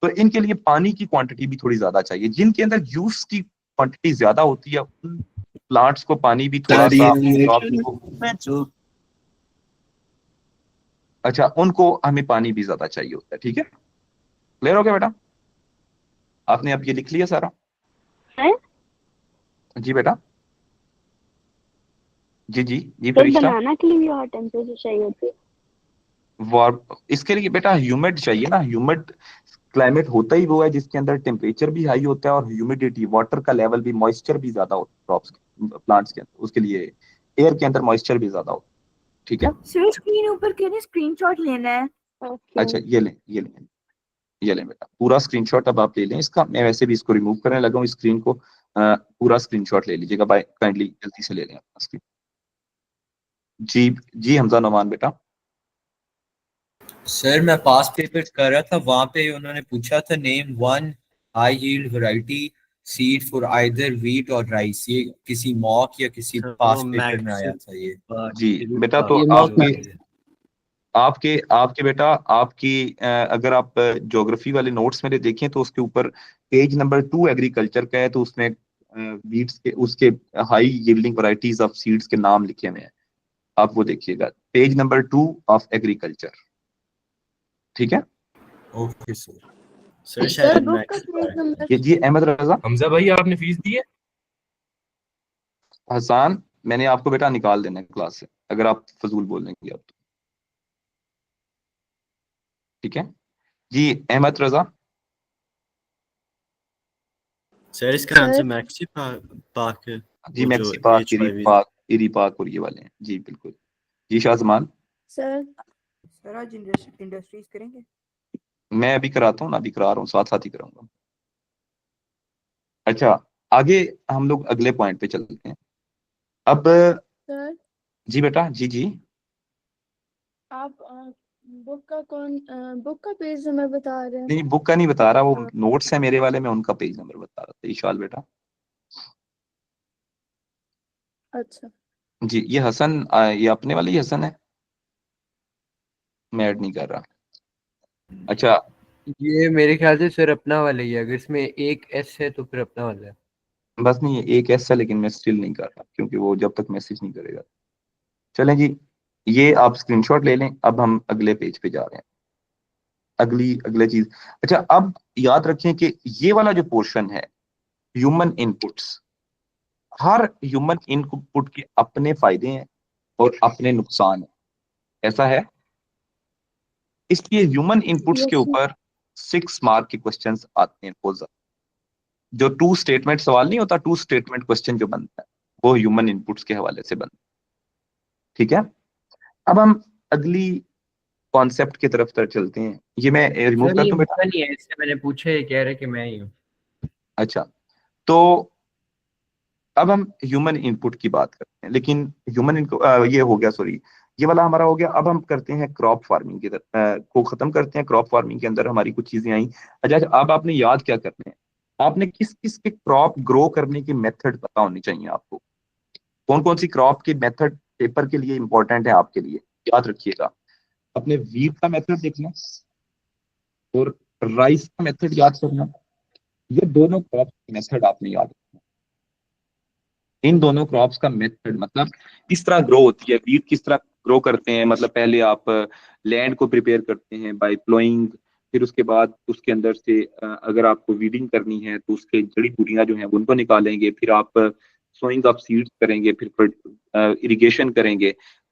तो इनके लिए पानी की क्वांटिटी भी थोड़ी ज्यादा चाहिए। जिनके अंदर जूस की क्वांटिटी ज्यादा होती है उन प्लांट्स को पानी भी थोड़ा सा अच्छा, उनको हमें पानी भी ज्यादा चाहिए होता है, ठीक है। क्लियर हो गया बेटा? आपने अब ये लिख लिया सारा? हैं? जी बेटा, जी जी जी सर फरिश्ता। बनाना के लिए भी हॉट टेम्परेचर चाहिए होती है? वार्म, इसके लिए बेटा ह्यूमिड चाहिए ना। ह्यूमिड क्लाइमेट होता ही वो है जिसके अंदर टेम्परेचर भी हाई होता है और ह्यूमिडिटी, वाटर का लेवल भी, मॉइस्चर भी ज्यादा होता है क्रॉप्स प्लांट्स के अंदर, उसके लिए एयर के अंदर मॉइस्चर भी ज्यादा होता है, ठीक है। सर स्क्रीन ऊपर कह रहे स्क्रीनशॉट लेना है। अच्छा ये लें, ये लें, ये लें बेटा, पूरा स्क्रीनशॉट अब आप ले लें इसका। मैं वैसे भी इसको रिमूव करने लगा हूँ स्क्रीन को, पूरा स्क्रीनशॉट ले लीजिएगा बाय काइंडली, जल्दी से ले लें अपना स्क्रीन। जी जी हमजा नोमान बेटा। सर मैं पास पेपर कर रहा था, वहां पे उन्होंने पूछा था name one high yield variety seed for either wheat और राइस। ये किसी मॉक या किसी पास पेपर में आया था ये। जी बेटा, तो आपके आपके बेटा आपकी अगर आप ज्योग्राफी वाले नोट्स मेरे देखें तो उसके ऊपर पेज नंबर 2 एग्रीकल्चर का है, तो उसमें वीट्स के उसके high yielding varieties of seeds के नाम लिखे हुए हैं, आप वो देखिएगा, पेज नंबर 2 ऑफ एग्रीकल्चर, ठीक है। Okay sir. सर सर शायद बुक मैं का पेज नंबर ये जी अहमद रजा। हमजा भाई आपने फीस दी है? हसान, मैंने आपको बेटा निकाल देना है क्लास से अगर आप फजूल बोलेंगे अब तो। ठीक है जी। अहमद रजा। सर इसका सर आंसर मैक्सी पार्क है, जी वो जो maxi park, eri HIV park, eri park और ये वाले हैं जी बिल्कुल। जी शाहजमान। सर सर आज इंडस्ट्रीज करेंगे? मैं अभी कराता हूँ ना, अभी करा रहा हूँ, साथ साथ ही कराऊंगा। अच्छा, आगे हम लोग अगले पॉइंट पे चलते हैं अब। सर जी बेटा, जी जी। आप बुक का पेज नंबर बता रहे हैं? नहीं, बुक का नहीं बता रहा, वो अ, नोट्स है मेरे वाले, मैं उनका पेज नंबर बता रहा था। ईशाल बेटा। अच्छा जी ये हसन, ये अपने वाले ही हसन है, मैं ऐड नहीं कर रहा। अच्छा ये मेरे ख्याल से सर अपना वाला ही है, अगर इसमें एक एस है तो फिर अपना वाला है। बस नहीं, ये एक ऐसा, लेकिन मैं स्टिल नहीं कर रहा क्योंकि वो जब तक मैसेज नहीं करेगा। चलें जी, ये आप स्क्रीनशॉट ले लें। अब हम अगले पेज पे जा रहे हैं, अगले चीज। अच्छा, अब याद रखें कि ये वाला जो पोर्शन है, ह्यूमन इनपुट्स, हर ह्यूमन इनपुट के अपने फायदे हैं और अपने नुकसान हैं, ऐसा है। इसलिए ह्यूमन इनपुट्स के यस सर। ऊपर 6 मार्क के क्वेश्चंस आते हैं बहुत ज्यादा। जो टू स्टेटमेंट सवाल नहीं होता, टू स्टेटमेंट क्वेश्चन जो बनता है, वो ह्यूमन इनपुट्स के हवाले से बनता है। ठीक है, अब हम अगली कॉन्सेप्ट की तरफ चलते हैं। ये मैं रिमूव सर कर ये दूं बेटा? मुझका नहीं है, इससे मैंने पूछा, ये कह रहे कि मैं ही हूँ। अच्छा, तो अब हम ह्यूमन इनपुट की बात करते हैं, लेकिन ह्यूमन इनपुट ये हो गया, सॉरी, ये वाला हमारा हो गया। अब हम करते हैं क्रॉप फार्मिंग की तरफ, को खत्म करते हैं। क्रॉप फार्मिंग के अंदर हमारी कुछ चीजें आई। अच्छा अच्छा, अब आपने याद क्या करने हैं, आपने किस किस के क्रॉप ग्रो करने की मेथड पता होनी चाहिए आपको। कौन कौन सी क्रॉप की मेथड पेपर के लिए इंपॉर्टेंट है आपके लिए, याद रखिएगा। अपने वीट का मेथड देखना और राइस का मेथड याद करना। ये दोनों क्रॉप मेथड आपने याद रखना। इन दोनों क्रॉप्स का मेथड मतलब किस तरह ग्रो होती है, वीट किस तरह ग्रो करते हैं। मतलब पहले आप लैंड को प्रिपेयर करते हैं बाय प्लोइंग, फिर उसके बाद उसके अंदर से अगर आपको वीडिंग करनी है तो उसके जड़ी बूटियां जो हैं उनको निकालेंगे, फिर आप सोइंग ऑफ सीड्स करेंगे, फिर इरिगेशन करेंगे,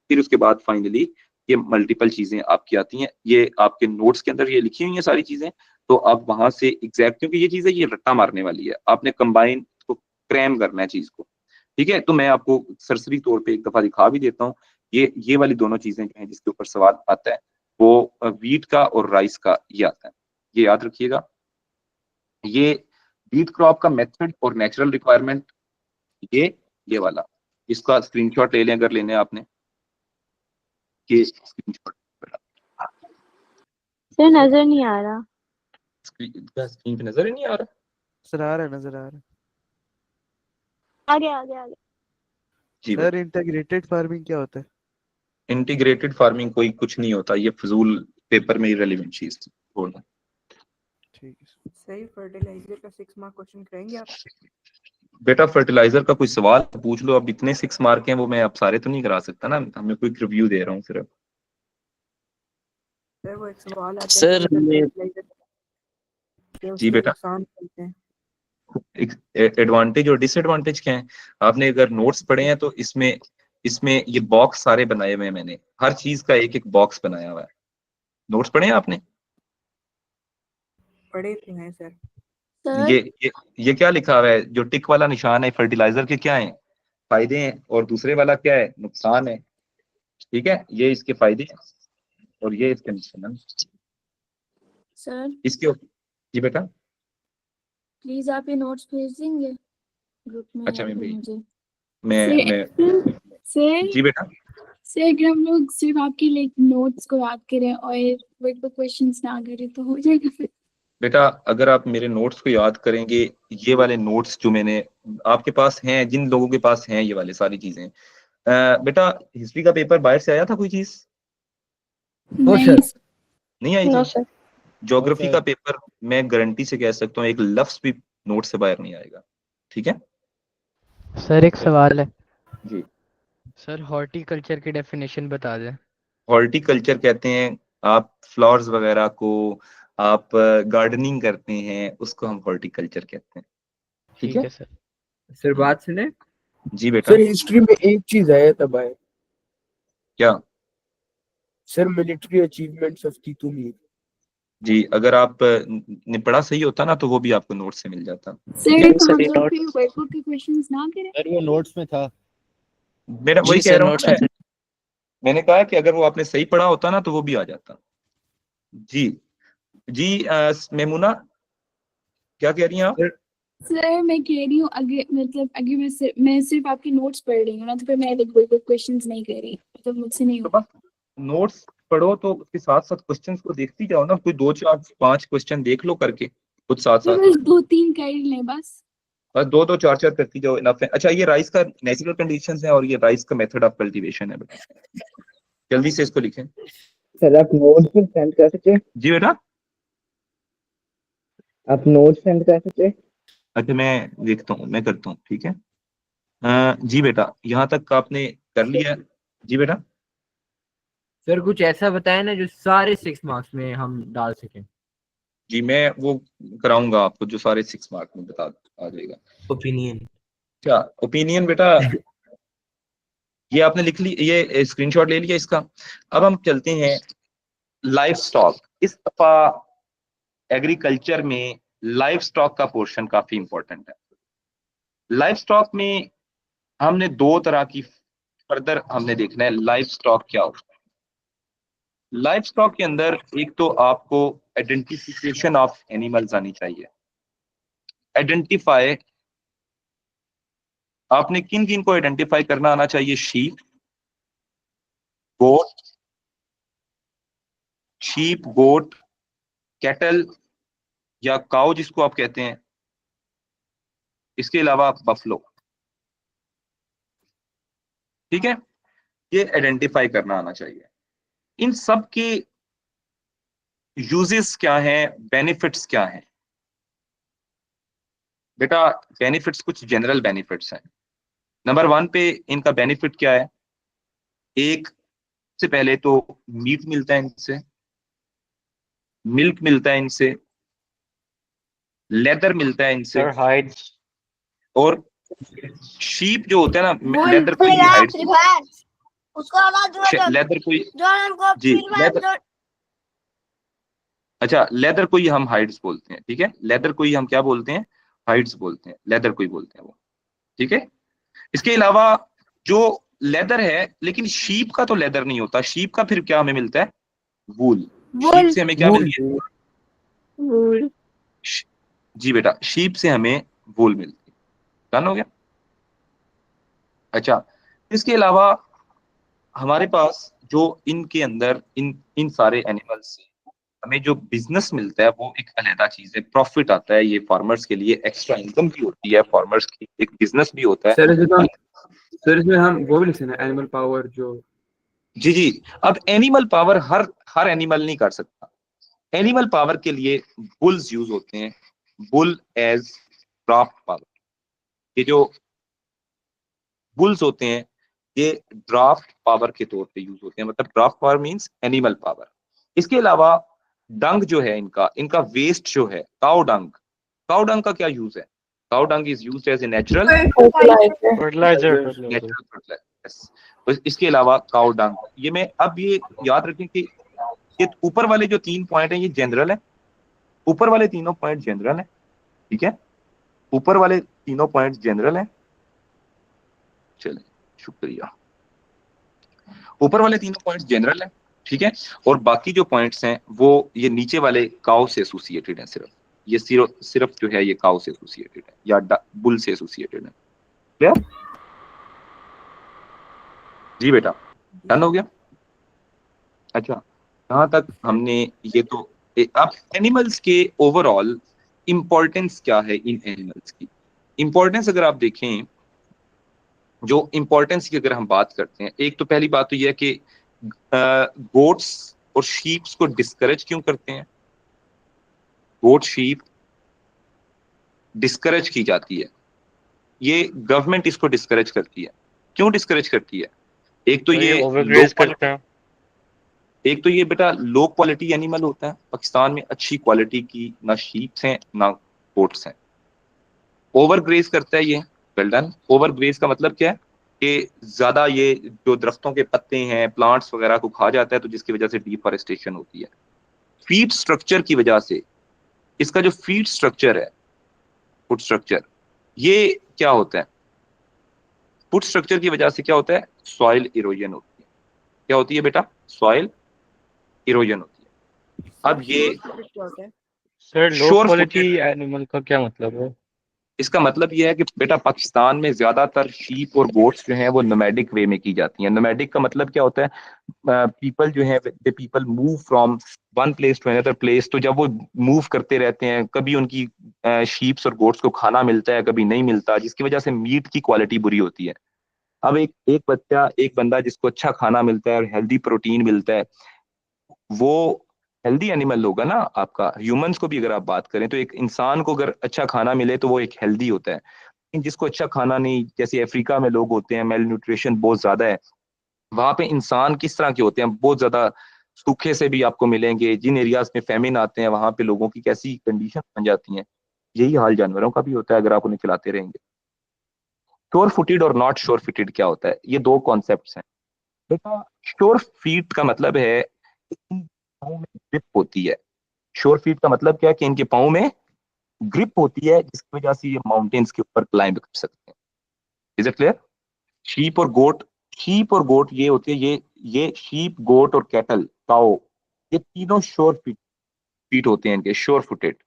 फिर उसके बाद फाइनली ये मल्टीपल चीजें आपकी आती हैं। ये आपके नोट्स के अंदर ये लिखी हुई हैं सारी चीजें, तो आप वहां से एग्जैक्ट, क्योंकि ये चीजें ये रट्टा मारने वाली है, आपने कंबाइन को क्रैम करना है चीज को। ठीक है, तो मैं आपको सरसरी तौर पे एक दफा दिखा भी देता हूँ। ये वाली दोनों चीजें जो हैं जिसके ऊपर सवाल आता है, वो वीट का और राइस का ये आता है, ये याद रखिएगा। ये वीट क्रॉप का मेथड और नेचुरल रिक्वायरमेंट, ये वाला, इसका स्क्रीनशॉट ले लें अगर लेने हैं आपने, कि स्क्रीनशॉट सर नजर नहीं आ रहा। स्क्रीन पे नजर ही नहीं आ रहा। सर आ रहा है, नजर आ रहा है। आगे आगे आगे। जी सर इंटीग्रेटेड फार्मिंग क्या होता है? इंटीग्रेटेड फार्मिंग कोई कुछ नहीं होता, ये फजूल पेपर में इरेलीवेंट चीज बोलना। ठीक है सही, फर्टिलाइजर का 6 मार्क क्वेश्चन कराएंगे आप? बेटा फर्टिलाइजर का कोई सवाल पूछ लो, अब इतने 6 मार्क हैं, वो मैं अब सारे तो नहीं करा सकता ना, हमें कोई रिव्यू दे रहा हूँ सिर्फ। सर वो एक सवाल आता है सर कि हमें फर्टिलाइजर के जी उसके बेटा, नुकसान होते हैं। एडवांटेज और डिसएडवांटेज क्या है। आपने अगर नोट्स पढ़े हैं तो इसमें इसमें ये बॉक्स सारे बनाए हुए हैं, मैंने हर चीज का एक एक बॉक्स बनाया हुआ है। नोट्स पढ़े हैं आपने? पढ़े तो हैं सर। सर ये क्या लिखा हुआ है, जो टिक वाला निशान है, फर्टिलाइजर के क्या है, फायदे हैं, और दूसरे वाला क्या है, नुकसान है। ठीक है, ये इसके फायदे हैं और ये इसके नुकसान। सर इसके, जी बेटा। प्लीज आप ये नोट्स भेज देंगे ग्रुप में अच्छा, या मैं फिर भी मुझे? मैं सर जी बेटा। सर अगर हम लोग सिर्फ आपके लाइक नोट्स को याद करें और वर्ड पे क्वेश्चंस ना करें तो हो जाएगा फिर? बेटा अगर आप मेरे नोट्स को याद करेंगे, ये वाले नोट्स जो मैंने आपके पास हैं, जिन लोगों के पास हैं ये वाले सारी चीजें, बेटा हिस्ट्री का पेपर बाहर से आया था कोई चीज? नहीं नहीं आई नो थी। सर। ज्योग्राफी का पेपर मैं गारंटी से कह सकता हूँ एक लफ्ज भी नोट से बाहर नहीं आएगा। ठीक है सर एक सवाल है जी। सर, हॉर्टिकल्चर की डेफिनेशन बता दें। हॉर्टिकल्चर कहते हैं आप फ्लावर्स वगैरह को, आप गार्डनिंग करते हैं, उसको हम हॉर्टिकल्चर कहते हैं। ठीक ठीक है है सर। सर बात सुने, जी बेटा। सर हिस्ट्री में एक चीज आया तब आए क्या? Sir, military achievements of Titumir. जी, अगर आप पढ़ा सही होता ना तो वो भी आपको नोट से मिल जाता। सर हम लोग फिर वर्कबुक के क्वेश्चंस ना करें। सर वो नोट्स में था। मेरा वही कह रहा हूँ मैंने कहा कि अगर वो आपने सही पढ़ा होता ना तो वो भी आ जाता। जी जी मेमुना क्या कह रही हैं आप? सर मैं कह रही हूँ अगर मतलब अगर मैं सिर्फ आपके नोट्स पढ़ रही हूँ ना तो फिर मैं वर्कबुक क्वेश्चंस नहीं कर रही तो मुझसे नहीं होगा। नोट्स पढ़ो तो उसके साथ साथ क्वेश्चंस को देखती जाओ ना, कोई 2 4 5 क्वेश्चन देख लो करके कुछ साथ तो साथ। बस 2-3 कर लें बस। बस 2 2 4 4 करती जाओ, इनफ है। अच्छा, ये राइस का नेचुरल कंडीशंस है और ये राइस का मेथड ऑफ कल्टीवेशन है बेटा, जल्दी से इसको लिखें। सर आप नोट्स भी सेंड कर सकते हैं? जी बेटा, आप नोट्स सेंड कर सकते हैं? अच्छा मैं देखता हूँ, मैं करता हूँ, ठीक है। जी बेटा, यहाँ तक का आपने कर लिया। जी बेटा, सर कुछ ऐसा बताया ना जो सारे 6 मार्क्स में हम डाल सकें। जी मैं वो कराऊंगा आपको जो सारे 6 मार्क में बता आ जाएगा। ओपिनियन। क्या ओपिनियन बेटा? ये आपने लिख ली, ये स्क्रीनशॉट ले लिया इसका। अब हम चलते हैं लाइफ स्टॉक। इस दफा एग्रीकल्चर में लाइफ स्टॉक का पोर्शन काफी इंपॉर्टेंट है। लाइफ स्टॉक में हमने 2 तरह की फर्दर हमने देखना है लाइफ स्टॉक क्या होता है। लाइफ स्टॉक के अंदर एक तो आपको आइडेंटिफिकेशन ऑफ एनिमल्स आनी चाहिए। आइडेंटिफाई, आपने किन किन को आइडेंटिफाई करना आना चाहिए? शीप, गोट, कैटल या काउ जिसको आप कहते हैं, इसके अलावा बफलो, ठीक है। ये आइडेंटिफाई करना आना चाहिए। इन सब के यूजेस क्या हैं, बेनिफिट्स क्या हैं? बेटा बेनिफिट्स कुछ जनरल बेनिफिट्स हैं। नंबर 1 पे इनका बेनिफिट क्या है? एक से पहले तो मीट मिलता है इनसे, मिल्क मिलता है इनसे, लेदर मिलता है इनसे, सर हाइड्स। और शीप जो होता है ना, लेदर कोई हाइड्स, लेदर कोई, जी लेदर, अच्छा लेदर कोई हम हाइड्स बोलते हैं, ठीक है। लेदर कोई हम क्या बोलते हैं? हाइड्स बोलते हैं, लेदर कोई बोलते हैं वो, ठीक है। इसके अलावा जो लेदर है, लेकिन शीप का तो लेदर नहीं होता। शीप का फिर क्या हमें मिलता है? वूल। शीप से हमें क्या मिलती है? वूल। जी बेटा, शीप से हमें वूल मिलती है। डन हो गया। अच्छा, इसके अलावा हमारे पास जो इनके अंदर इन सारे एनिमल्स से हमें जो बिजनेस मिलता है वो एक अलग चीज है, प्रॉफिट आता है। ये फार्मर्स के लिए एक्स्ट्रा इनकम भी होती है, फार्मर्स की एक बिजनेस भी होता है। सर इसमें हम वो भी लिख सकते हैं एनिमल पावर जो। जी जी, अब एनिमल पावर हर एनिमल नहीं कर सकता। एनिमल पावर के लिए बुल्स यूज होते हैं, बुल एज ड्राफ्ट पावर। ये जो बुल्स होते हैं ये ड्राफ्ट पावर के तौर पे यूज होते हैं, मतलब draft power means animal power. इसके अलावा डंग जो है इनका वेस्ट जो है, काउ डंग का क्या यूज है? Cow dung is used as a natural fertiliser. तो इसके अलावा काउ डंग, ये मैं अब ये याद रखें कि ये ऊपर वाले जो 3 पॉइंट हैं ये जनरल है। ऊपर वाले तीनों पॉइंट जनरल है, ठीक है। ऊपर वाले तीनों पॉइंट जनरल है। चलिए, शुक्रिया। ऊपर वाले तीनों पॉइंट्स जनरल है, ठीक है। और बाकी जो पॉइंट्स हैं वो ये नीचे वाले काउ से एसोसिएटेड है। सिर्फ ये सिर्फ जो है ये काउ से एसोसिएटेड है या बुल से एसोसिएटेड है। क्लियर? जी बेटा, डन हो गया। अच्छा, यहाँ तक हमने ये तो अब एनिमल्स के ओवरऑल इंपॉर्टेंस क्या है? इन एनिमल्स की इंपॉर्टेंस अगर आप देखें, जो इंपॉर्टेंस की अगर हम बात करते हैं, एक तो पहली बात तो यह है कि गोट्स और शीप्स को डिस्करेज क्यों करते हैं? गोट शीप डिस्करेज की जाती है, ये गवर्नमेंट इसको डिस्करेज करती है। क्यों डिस्करेज करती है? एक तो ये ओवरग्रेज करते हैं। एक तो ये बेटा लो क्वालिटी एनिमल होता है। पाकिस्तान में अच्छी क्वालिटी की ना शीप्स हैं ना गोट्स हैं। ओवरग्रेज करता है ये, वेल डन। ओवरग्रेज का मतलब क्या है कि ज्यादा ये जो दरख्तों के पत्ते हैं, प्लांट्स वगैरह को खा जाता है, तो जिसकी वजह से डिफॉरेस्टेशन होती है। फीट स्ट्रक्चर की वजह से, इसका जो फीट स्ट्रक्चर है, फुट स्ट्रक्चर, ये क्या होता है? फुट स्ट्रक्चर की वजह से क्या होता है? सॉइल इरोजन होती है। क्या होती है बेटा? सॉइल इरोजन होती है। अब ये सर लो श्योर क्वालिटी फुटेड, एनिमल का क्या मतलब है? इसका मतलब ये है कि बेटा पाकिस्तान में ज्यादातर शीप और गोट्स जो हैं वो नोमैडिक वे में की जाती हैं। नोमैडिक का मतलब क्या होता है? पीपल जो है, they people move from one place to another place. तो जब वो मूव करते रहते हैं, कभी उनकी शीप्स और गोट्स को खाना मिलता है, कभी नहीं मिलता, जिसकी वजह से मीट की क्वालिटी बुरी होती है। अब एक बंदा जिसको अच्छा खाना मिलता है और हेल्दी प्रोटीन मिलता है, वो हेल्दी एनिमल होगा ना। आपका ह्यूमंस को भी अगर आप बात करें तो एक इंसान को अगर अच्छा खाना मिले तो वो एक हेल्दी होता है। लेकिन जिसको अच्छा खाना नहीं, जैसे अफ्रीका में लोग होते हैं, मेल न्यूट्रिशन बहुत ज्यादा है, वहां पे इंसान किस तरह के होते हैं? बहुत ज्यादा सूखे से भी आपको मिलेंगे। जिन एरियाज में फेमिन आते हैं वहां पे लोगों की कैसी कंडीशन बन जाती हैं। यही हाल जानवरों का भी होता है अगर आप उन्हें खिलाते रहेंगे। श्योर फुटेड और नॉट श्योर फुटेड क्या होता है? ये दो कॉन्सेप्ट्स हैं बेटा। श्योर फीट का मतलब है कि इन पाँव में ग्रिप होती है। श्योर फीट का मतलब क्या है? कि इनके पाँव में ग्रिप होती है, जिसकी वजह से ये माउंटेन्स के ऊपर क्लाइंब कर सकते हैं। Is it clear? शीप और गोट, शीप और गोट ये होती है, ये शीप, गोट और कैटल, काओ, ये तीनों श्योर फीट फीट होते हैं इनके, श्योर फुटेड।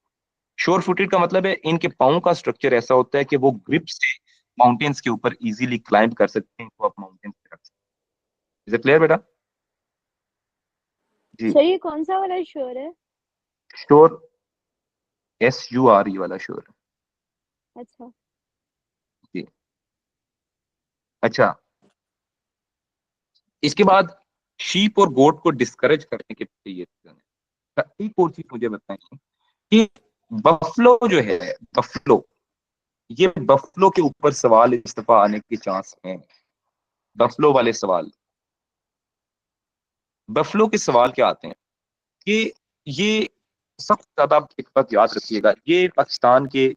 श्योर फुटेड का मतलब है इनके पाँव का स्ट्रक्चर ऐसा होता है कि वो ग्रिप से माउंटेन्स के ऊपर इजीली क्लाइंब कर सकते हैं, इनको आप माउंटेन्स पे रख सकते हैं। इज इट क्लियर बेटा? जी। सर ये कौन सा वाला श्योर है? श्योर, SURE वाला श्योर। अच्छा। जी। अच्छा, इसके बाद शीप और गोट को डिस्करेज करने के लिए ये reason है। एक और चीज मुझे बताएं कि बफलो जो है, बफलो, ये बफलो के ऊपर सवाल इस दफा आने के चांस हैं। बफलो वाले सवाल, बफलो के सवाल क्या आते हैं कि ये सबसे ज्यादा, एक बात याद रखिएगा, ये पाकिस्तान के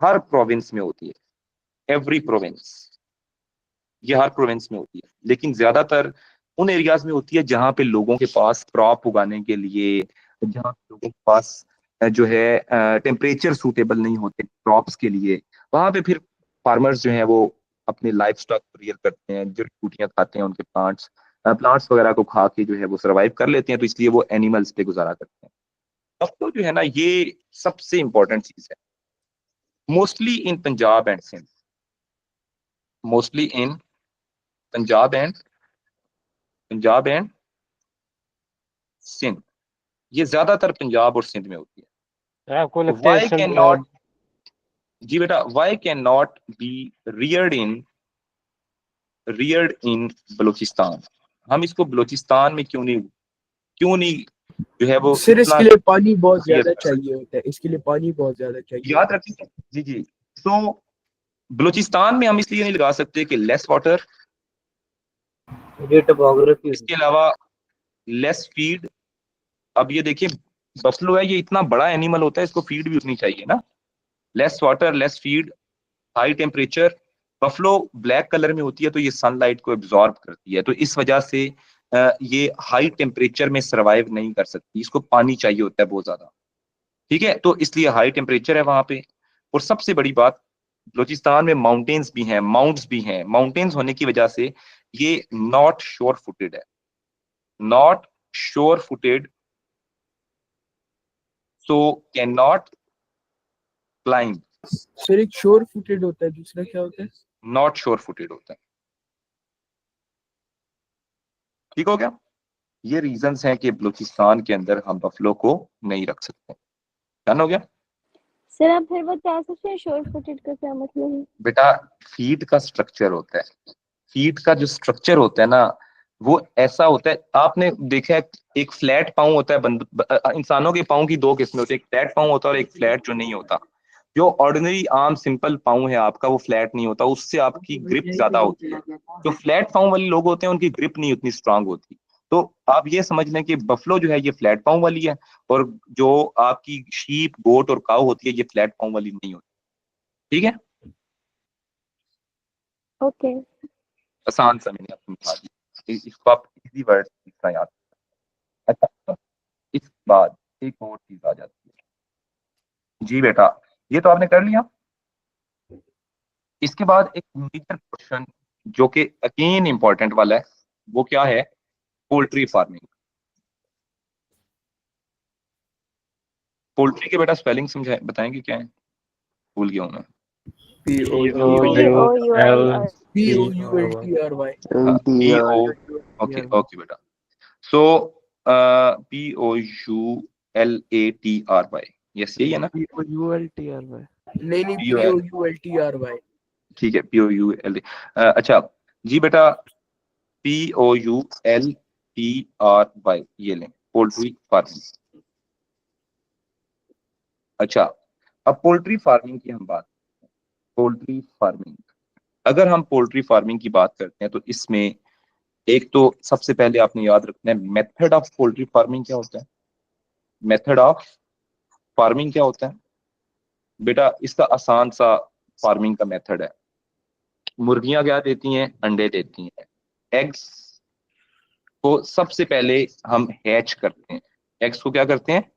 हर प्रोविंस में होती है, एवरी प्रोविंस, ये हर प्रोविंस में होती है। लेकिन ज्यादातर उन एरियाज में होती है जहां पे लोगों के पास क्रॉप उगाने के लिए, जहां पे लोगों के पास जो है टेम्परेचर सूटेबल नहीं होते क्रॉप्स के लिए, वहां पे फिर फार्मर्स जो हैं वो अपने लाइफ स्टॉक रियर करते हैं, जड़ी बूटियां खाते हैं, उनके प्लांट्स प्लांट्स वगैरह को खा के जो है वो सर्वाइव कर लेते हैं। तो इसलिए वो एनिमल्स पे गुजारा करते हैं। अब तो जो है ना, ये सबसे इंपॉर्टेंट चीज है। Mostly in Punjab and Sindh, mostly in Punjab and Sindh, ये ज्यादातर पंजाब और सिंध में होती है। सर आपको लगता है वाई कैन नॉट, जी बेटा, why can not be reared in Balochistan? हम इसको बलूचिस्तान में क्यों नहीं जो है वो सर इतना इसके लिए पानी बहुत rear ज्यादा कर सकते? चाहिए होता है, इसके लिए पानी बहुत ज्यादा चाहिए याद होता है। रखिए। जी जी। तो बलूचिस्तान में हम इसलिए नहीं लगा सकते कि लेस वाटर, ये टोपोग्राफी। इसके अलावा लेस फीड। अब ये देखिए, बफलो है, ये इतना बड़ा एनिमल होता है, इसको फीड भी उतनी चाहिए ना। Less water, less feed, high temperature. Buffalo black colour में होती है तो ये सनलाइट को एब्जॉर्ब करती है, तो इस वजह से ये हाई टेम्परेचर में सरवाइव नहीं कर सकती, इसको पानी चाहिए होता है बहुत ज्यादा। ठीक है, तो इसलिए हाई टेम्परेचर है वहां पे। और सबसे बड़ी बात, बलूचिस्तान में माउंटेन्स भी हैं, माउंट्स भी हैं। माउंटेन्स होने की वजह से ये नॉट श्योर फुटेड है, not sure footed, so can not climb. Sir एक श्योर फुटेड होता है, दूसरा क्या होता है? नॉट श्योर फुटेड होता है। ठीक हो गया? ये रीजंस हैं कि बलूचिस्तान के अंदर हम बफलो को नहीं रख सकते। डन हो गया सर आप फिर बता सकते हैं श्योर फुटेड का क्या मतलब है? बेटा? फीट का स्ट्रक्चर होता है, फीट का जो स्ट्रक्चर होता है ना, वो ऐसा होता है। आपने देखा है, एक फ्लैट पाँव होता है, इंसानों के पाँव की दो किस्में होती है, एक फ्लैट पाँव होता है और एक फ्लैट जो नहीं होता। जो ऑर्डिनरी आम सिंपल पाँव है आपका, वो फ्लैट नहीं होता, उससे आपकी ग्रिप ज्यादा होती है। जो फ्लैट पाँव वाले लोग होते हैं उनकी ग्रिप नहीं उतनी स्ट्रांग होती। तो आप ये समझ लें कि बफलो जो है ये फ्लैट पाँव वाली है, और जो आपकी शीप, गोट और काऊ होती है ये फ्लैट पाँव वाली नहीं होती। ठीक है, ओके। आसान सा मैंने आपको बता दिया, इसको आप इजी वर्ड याद। अच्छा, इसके बाद एक और चीज आ जाती है। जी बेटा, ये तो आपने कर लिया। इसके बाद एक मेजर क्वेश्चन जो कि अगेन इंपॉर्टेंट वाला है, वो क्या है? Poultry farming. पोल्ट्री के बेटा स्पेलिंग समझाए, बताएंगे क्या है? भूल गया हूं मैं। POULTRY हाँ, PO, ओके ओके बेटा। सो POULATRY, यस यही है ना? POULTRY नहीं POL, POULTRY ठीक है, POUL। अच्छा जी बेटा, POULTRY, ये लें, पोल्ट्री फार्मिंग। अच्छा, अब पोल्ट्री फार्मिंग की हम बात, पोल्ट्री फार्मिंग, अगर हम पोल्ट्री फार्मिंग की बात करते हैं तो इसमें एक तो सबसे पहले आपने याद रखना है मेथड ऑफ पोल्ट्री फार्मिंग क्या होता है। मेथड ऑफ फार्मिंग क्या होता है बेटा? इसका आसान सा फार्मिंग का मेथड है। मुर्गियां क्या देती हैं? अंडे देती हैं। एग्स को सबसे पहले हम हैच करते हैं। एग्स को क्या करते हैं?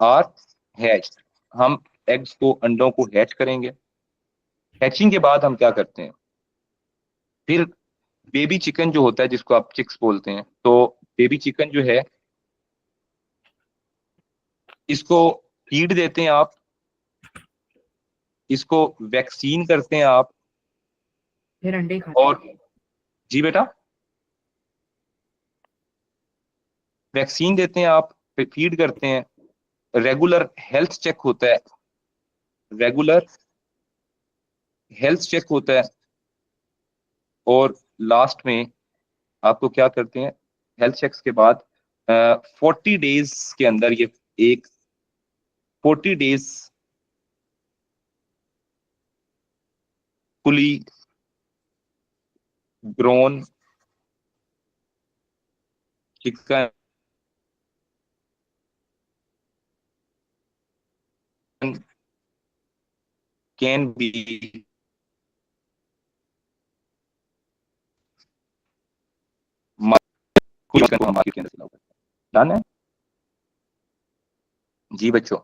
और हैच, हम एग्स को, अंडों को हैच करेंगे। हैचिंग के बाद हम क्या करते हैं? फिर बेबी चिकन जो होता है, जिसको आप चिक्स बोलते हैं, तो बेबी चिकन जो है, इसको फीड देते हैं आप, इसको वैक्सीन करते हैं आप, फिर अंडे खाते और जी बेटा, वैक्सीन देते हैं आप, फीड करते हैं, रेगुलर हेल्थ चेक होता है, रेगुलर हेल्थ चेक होता है, और लास्ट में आपको क्या करते हैं? हेल्थ चेक्स के बाद 40 डेज के अंदर ये एक 40 days fully grown chicken can be को हम मार्केट के अंदर से लाओ करते हैं। डन है जी बच्चों,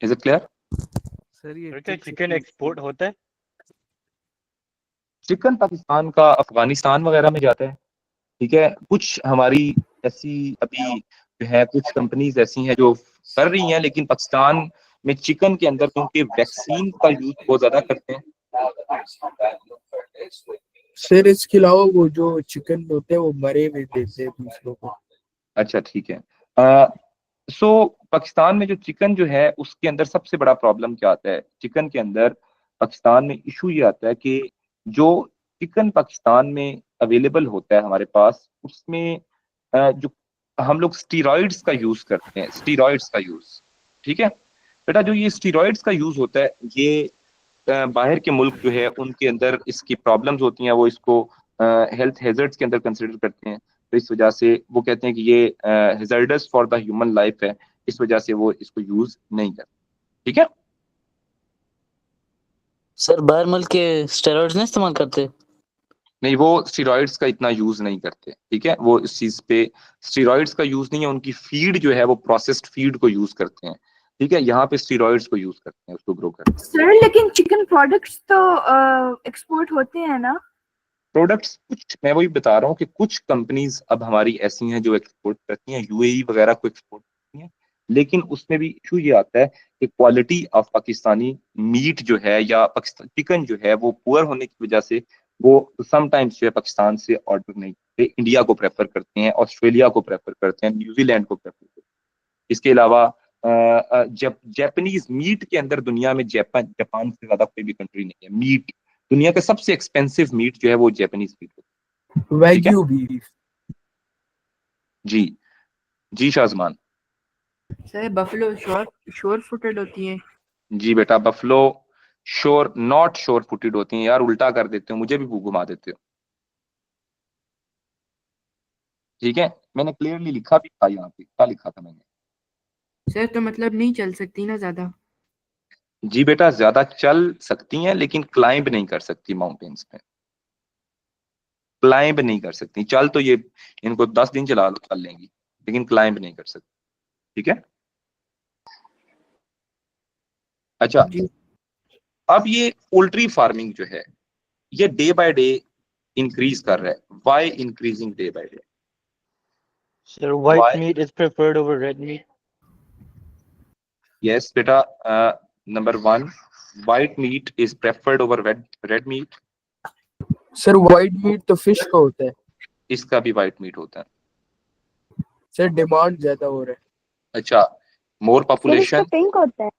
इज इट क्लियर? सर ये बेटा चिकन एक्सपोर्ट होता है? चिकन पाकिस्तान का अफगानिस्तान वगैरह में जाता है, ठीक है। कुछ हमारी ऐसी अभी जो है, कुछ कंपनीज ऐसी हैं जो कर रही हैं, लेकिन पाकिस्तान में चिकन के अंदर क्योंकि वैक्सीन का यूज बहुत ज्यादा करते हैं। सर इसके अलावा वो जो चिकन होते हैं वो मरे हुए देते हैं दूसरों को। अच्छा ठीक है। सो पाकिस्तान में जो चिकन जो है, उसके अंदर सबसे बड़ा प्रॉब्लम क्या आता है? चिकन के अंदर पाकिस्तान में इशू ये आता है कि जो चिकन पाकिस्तान में अवेलेबल होता है हमारे पास, उसमें जो हम लोग स्टीरॉइड्स का यूज करते हैं, स्टीरॉइड्स का यूज, ठीक है बेटा, जो ये स्टीरॉइड्स का यूज होता है, ये बाहर के मुल्क जो है उनके अंदर इसकी प्रॉब्लम्स होती हैं, वो इसको हेल्थ हैजर्ड्स के अंदर कंसिडर करते हैं। तो इस वजह से वो कहते हैं कि ये hazardous for the human life है, इस वजह से वो इसको यूज नहीं करते, ठीक है। सर बाहर मुल्क के स्टेरॉइड्स नहीं इस्तेमाल करते? नहीं, वो स्टीरॉइड्स का इतना यूज नहीं करते, ठीक है, वो इस चीज पे स्टीरॉइड्स का यूज नहीं है, उनकी फीड जो है वो प्रोसेस्ड फीड को यूज करते हैं, ठीक है। यहाँ पे स्टीरॉइड्स को यूज करते हैं उसको ग्रो करते हैं। सर लेकिन चिकन प्रोडक्ट्स तो एक्सपोर्ट होते हैं ना? प्रोडक्ट्स कुछ, मैं वही बता रहा हूँ कि कुछ कंपनीज अब हमारी ऐसी हैं जो एक्सपोर्ट करती हैं, यूएई वगैरह को एक्सपोर्ट करती हैं, लेकिन उसमें भी इशू ये आता है कि क्वालिटी ऑफ पाकिस्तानी मीट जो है, या पाकिस्तान चिकन जो है, वो पुअर होने की वजह से वो समटाइम्स जो है पाकिस्तान से ऑर्डर नहीं करते, इंडिया को प्रेफर करते हैं, ऑस्ट्रेलिया को प्रेफर करते हैं, न्यूजीलैंड को प्रेफर करते हैं। इसके अलावा जब जापानीज मीट के अंदर दुनिया में जापान से ज्यादा कोई भी कंट्री नहीं है। मीट, दुनिया का सबसे एक्सपेंसिव मीट जो है वो जापानीज मीट होता है। Wagyu beef. जी जी Shahjaman. Sir buffalo sure footed होती है? जी बेटा, buffalo sure not sure footed होती हैं। यार उल्टा कर देते हो, मुझे भी घुमा देते हो, ठीक है। मैंने क्लियरली लिखा भी था, यहाँ पे क्या लिखा था मैंने? सर तो मतलब नहीं चल सकती ना ज्यादा? जी बेटा, ज्यादा चल सकती हैं लेकिन क्लाइंब नहीं कर सकती माउंटेन्स पे, क्लाइंब नहीं कर सकती। चल तो ये इनको 10 दिन चला लो, चल लेंगी, लेकिन क्लाइंब नहीं कर सकते। ठीक है। अच्छा, अब ये पोल्ट्री फार्मिंग जो है ये डे बाय डे इंक्रीज कर रहा है। Why increasing day by day? Sir, white Why? meat is preferred over red meat. Yes, बेटा, number 1, white meat is preferred over red meat. Sir white meet तो fish का होता है। इसका भी white meat होता है। सर डिमांड ज्यादा हो रहा है। अच्छा, मोर सर इसका पॉपुलेशन, पिंक होता है।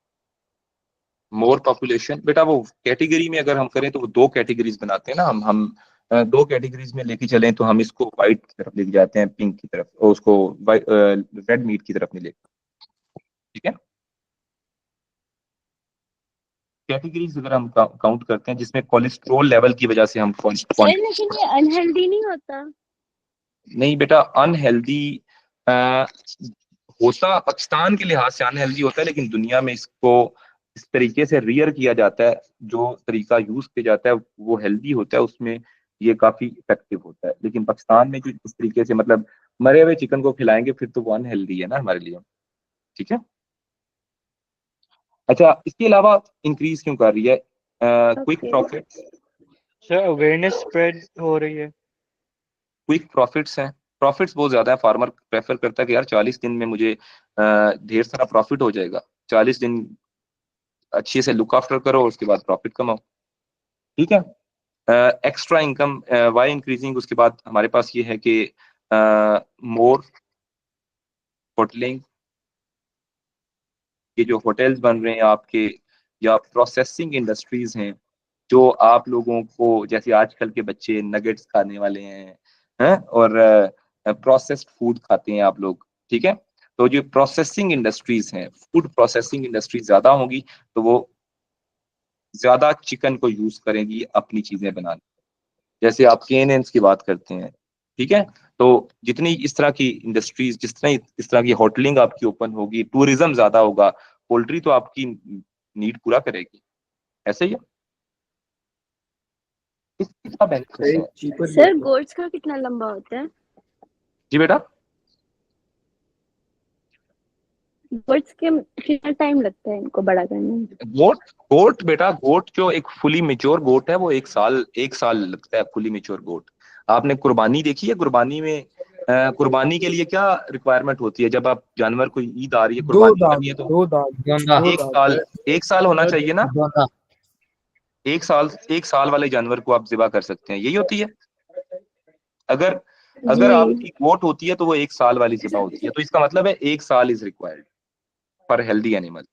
मोर पॉपुलेशन बेटा, वो कैटेगरी में अगर हम करें तो वो 2 कैटेगरीज बनाते हैं ना, हम 2 कैटेगरीज में लेके चलें तो हम इसको व्हाइट की तरफ लेके जाते हैं, पिंक की तरफ, और उसको रेड मीट की तरफ नहीं लेते। ठीक है। कैटेगरीज अगर हम काउंट करते हैं जिसमें कोलेस्ट्रॉल लेवल की वजह से हम सर लेकिन ये अनहेल्दी नहीं होता। नहीं बेटा, अनहेल्दी होता पाकिस्तान के लिहाज से अनहेल्दी होता है, लेकिन दुनिया में इसको इस तरीके से रियर किया जाता है, जो तरीका यूज किया जाता है वो हेल्दी होता है, उसमें ये काफी इफेक्टिव होता है। लेकिन पाकिस्तान में जो इस तरीके से मतलब मरे हुए चिकन को खिलाएंगे फिर तो वो अनहेल्दी है ना हमारे लिए। ठीक है। अच्छा, इसके अलावा इंक्रीज क्यों कर रही है? Quick profit. Sir, awareness spread हो रही है। क्विक प्रॉफिट्स हैं, प्रॉफिट्स बहुत ज्यादा है। फार्मर प्रेफर करता है कि यार 40 दिन में मुझे ढेर सारा प्रॉफिट हो जाएगा। 40 दिन अच्छे से लुक आफ्टर करो, उसके बाद प्रॉफिट कमाओ। ठीक है। एक्स्ट्रा इनकम, वाई इंक्रीजिंग, उसके बाद हमारे पास ये है कि मोर होटलिंग, ये जो होटल्स बन रहे हैं आपके, या प्रोसेसिंग इंडस्ट्रीज हैं जो आप लोगों को, जैसे आजकल के बच्चे नगेट्स खाने वाले हैं और प्रोसेस्ड फूड खाते हैं आप लोग। ठीक है। तो जो प्रोसेसिंग इंडस्ट्रीज हैं, फूड प्रोसेसिंग इंडस्ट्रीज ज्यादा होंगी तो वो ज्यादा चिकन को यूज करेंगी अपनी चीजें बनाने। जैसे आप KNNs की बात करते हैं। ठीक है। तो जितनी इस तरह की इंडस्ट्रीज, जितनी इस तरह की होटलिंग आपकी ओपन होगी, टूरिज्म ज्यादा होगा, पोल्ट्री तो आपकी नीड पूरा करेगी। ऐसे ही है। इसका बेनिफिट है। सर गोट्स का कितना लंबा होता है? जी बेटा, गोट्स के कितना टाइम लगता है इनको बड़ा करने में? गोट बेटा, गोट जो एक फुली मेच्योर गोट है वो 1 साल लगता है। फुली मेच्योर गोट, आपने कुर्बानी देखी है? कुर्बानी में कुर्बानी के लिए क्या रिक्वायरमेंट होती है? जब आप जानवर को ईद आ रही है, कुर्बानी करनी है, तो 1 साल होना चाहिए ना। 1 साल वाले जानवर को आप ज़िबा कर सकते हैं, यही होती है। अगर आपकी गोट होती है तो वो 1 साल वाली ज़िबा होती है, तो इसका मतलब है 1 साल is required for healthy animal.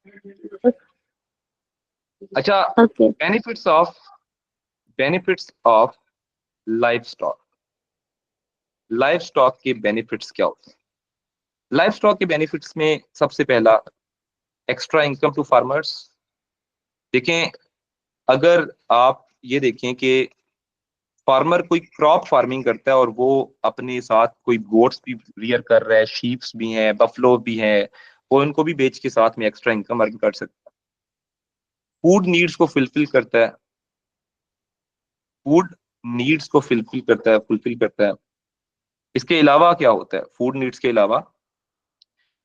अच्छा, बेनिफिट्स ऑफ लाइफ स्टॉक के बेनिफिट्स क्या होते हैं? लाइफ स्टॉक के बेनिफिट्स में सबसे पहला, एक्स्ट्रा इनकम टू फार्मर्स। देखें, अगर आप ये देखें कि फार्मर कोई क्रॉप फार्मिंग करता है और वो अपने साथ कोई गोट्स भी रियर कर रहा है, शीप्स भी हैं, बफलो भी हैं, वो इनको भी बेच के साथ में एक्स्ट्रा इनकम अर्न कर सकता है। फूड नीड्स को फुलफिल करता है, फुलफिल करता है। इसके अलावा क्या होता है? फूड नीड्स के अलावा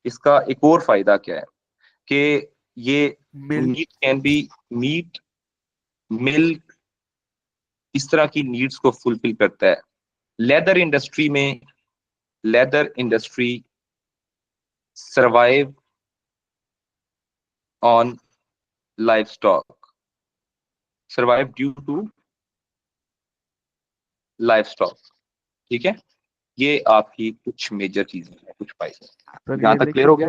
इसका एक और फायदा क्या है कि ये मीट कैन बी मिल्क, इस तरह की नीड्स को फुलफिल करता है। Leather industry survive on livestock, survive due to livestock. ठीक है। ये आपकी कुछ मेजर चीजें हैं, कुछ फायदे। यहाँ तक क्लियर हो गया?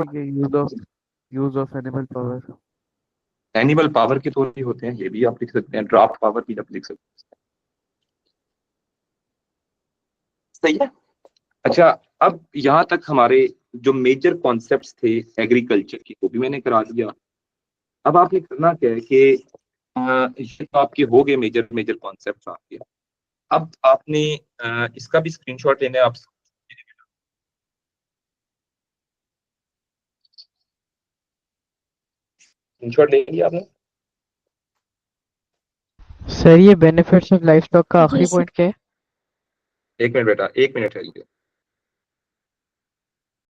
Use of animal power, animal power के तौर पे होते हैं, ये भी आप लिख सकते हैं। ड्राफ्ट पावर भी आप लिख सकते हैं। सही है। अच्छा, अब यहाँ तक हमारे जो मेजर कॉन्सेप्ट्स थे एग्रीकल्चर की वो भी मैंने करा दिया। अब आपने करना क्या है कि ये तो आपके हो गए मेजर कॉन्सेप्ट्स आपके। अब आपने इसका भी स्क्रीनशॉट लेना है। आप स्क्रीनशॉट ले लिया आपने? सर ये बेनिफिट्स ऑफ लाइफ स्टॉक का आखिरी पॉइंट क्या है? 1 मिनट बेटा, 1 मिनट है।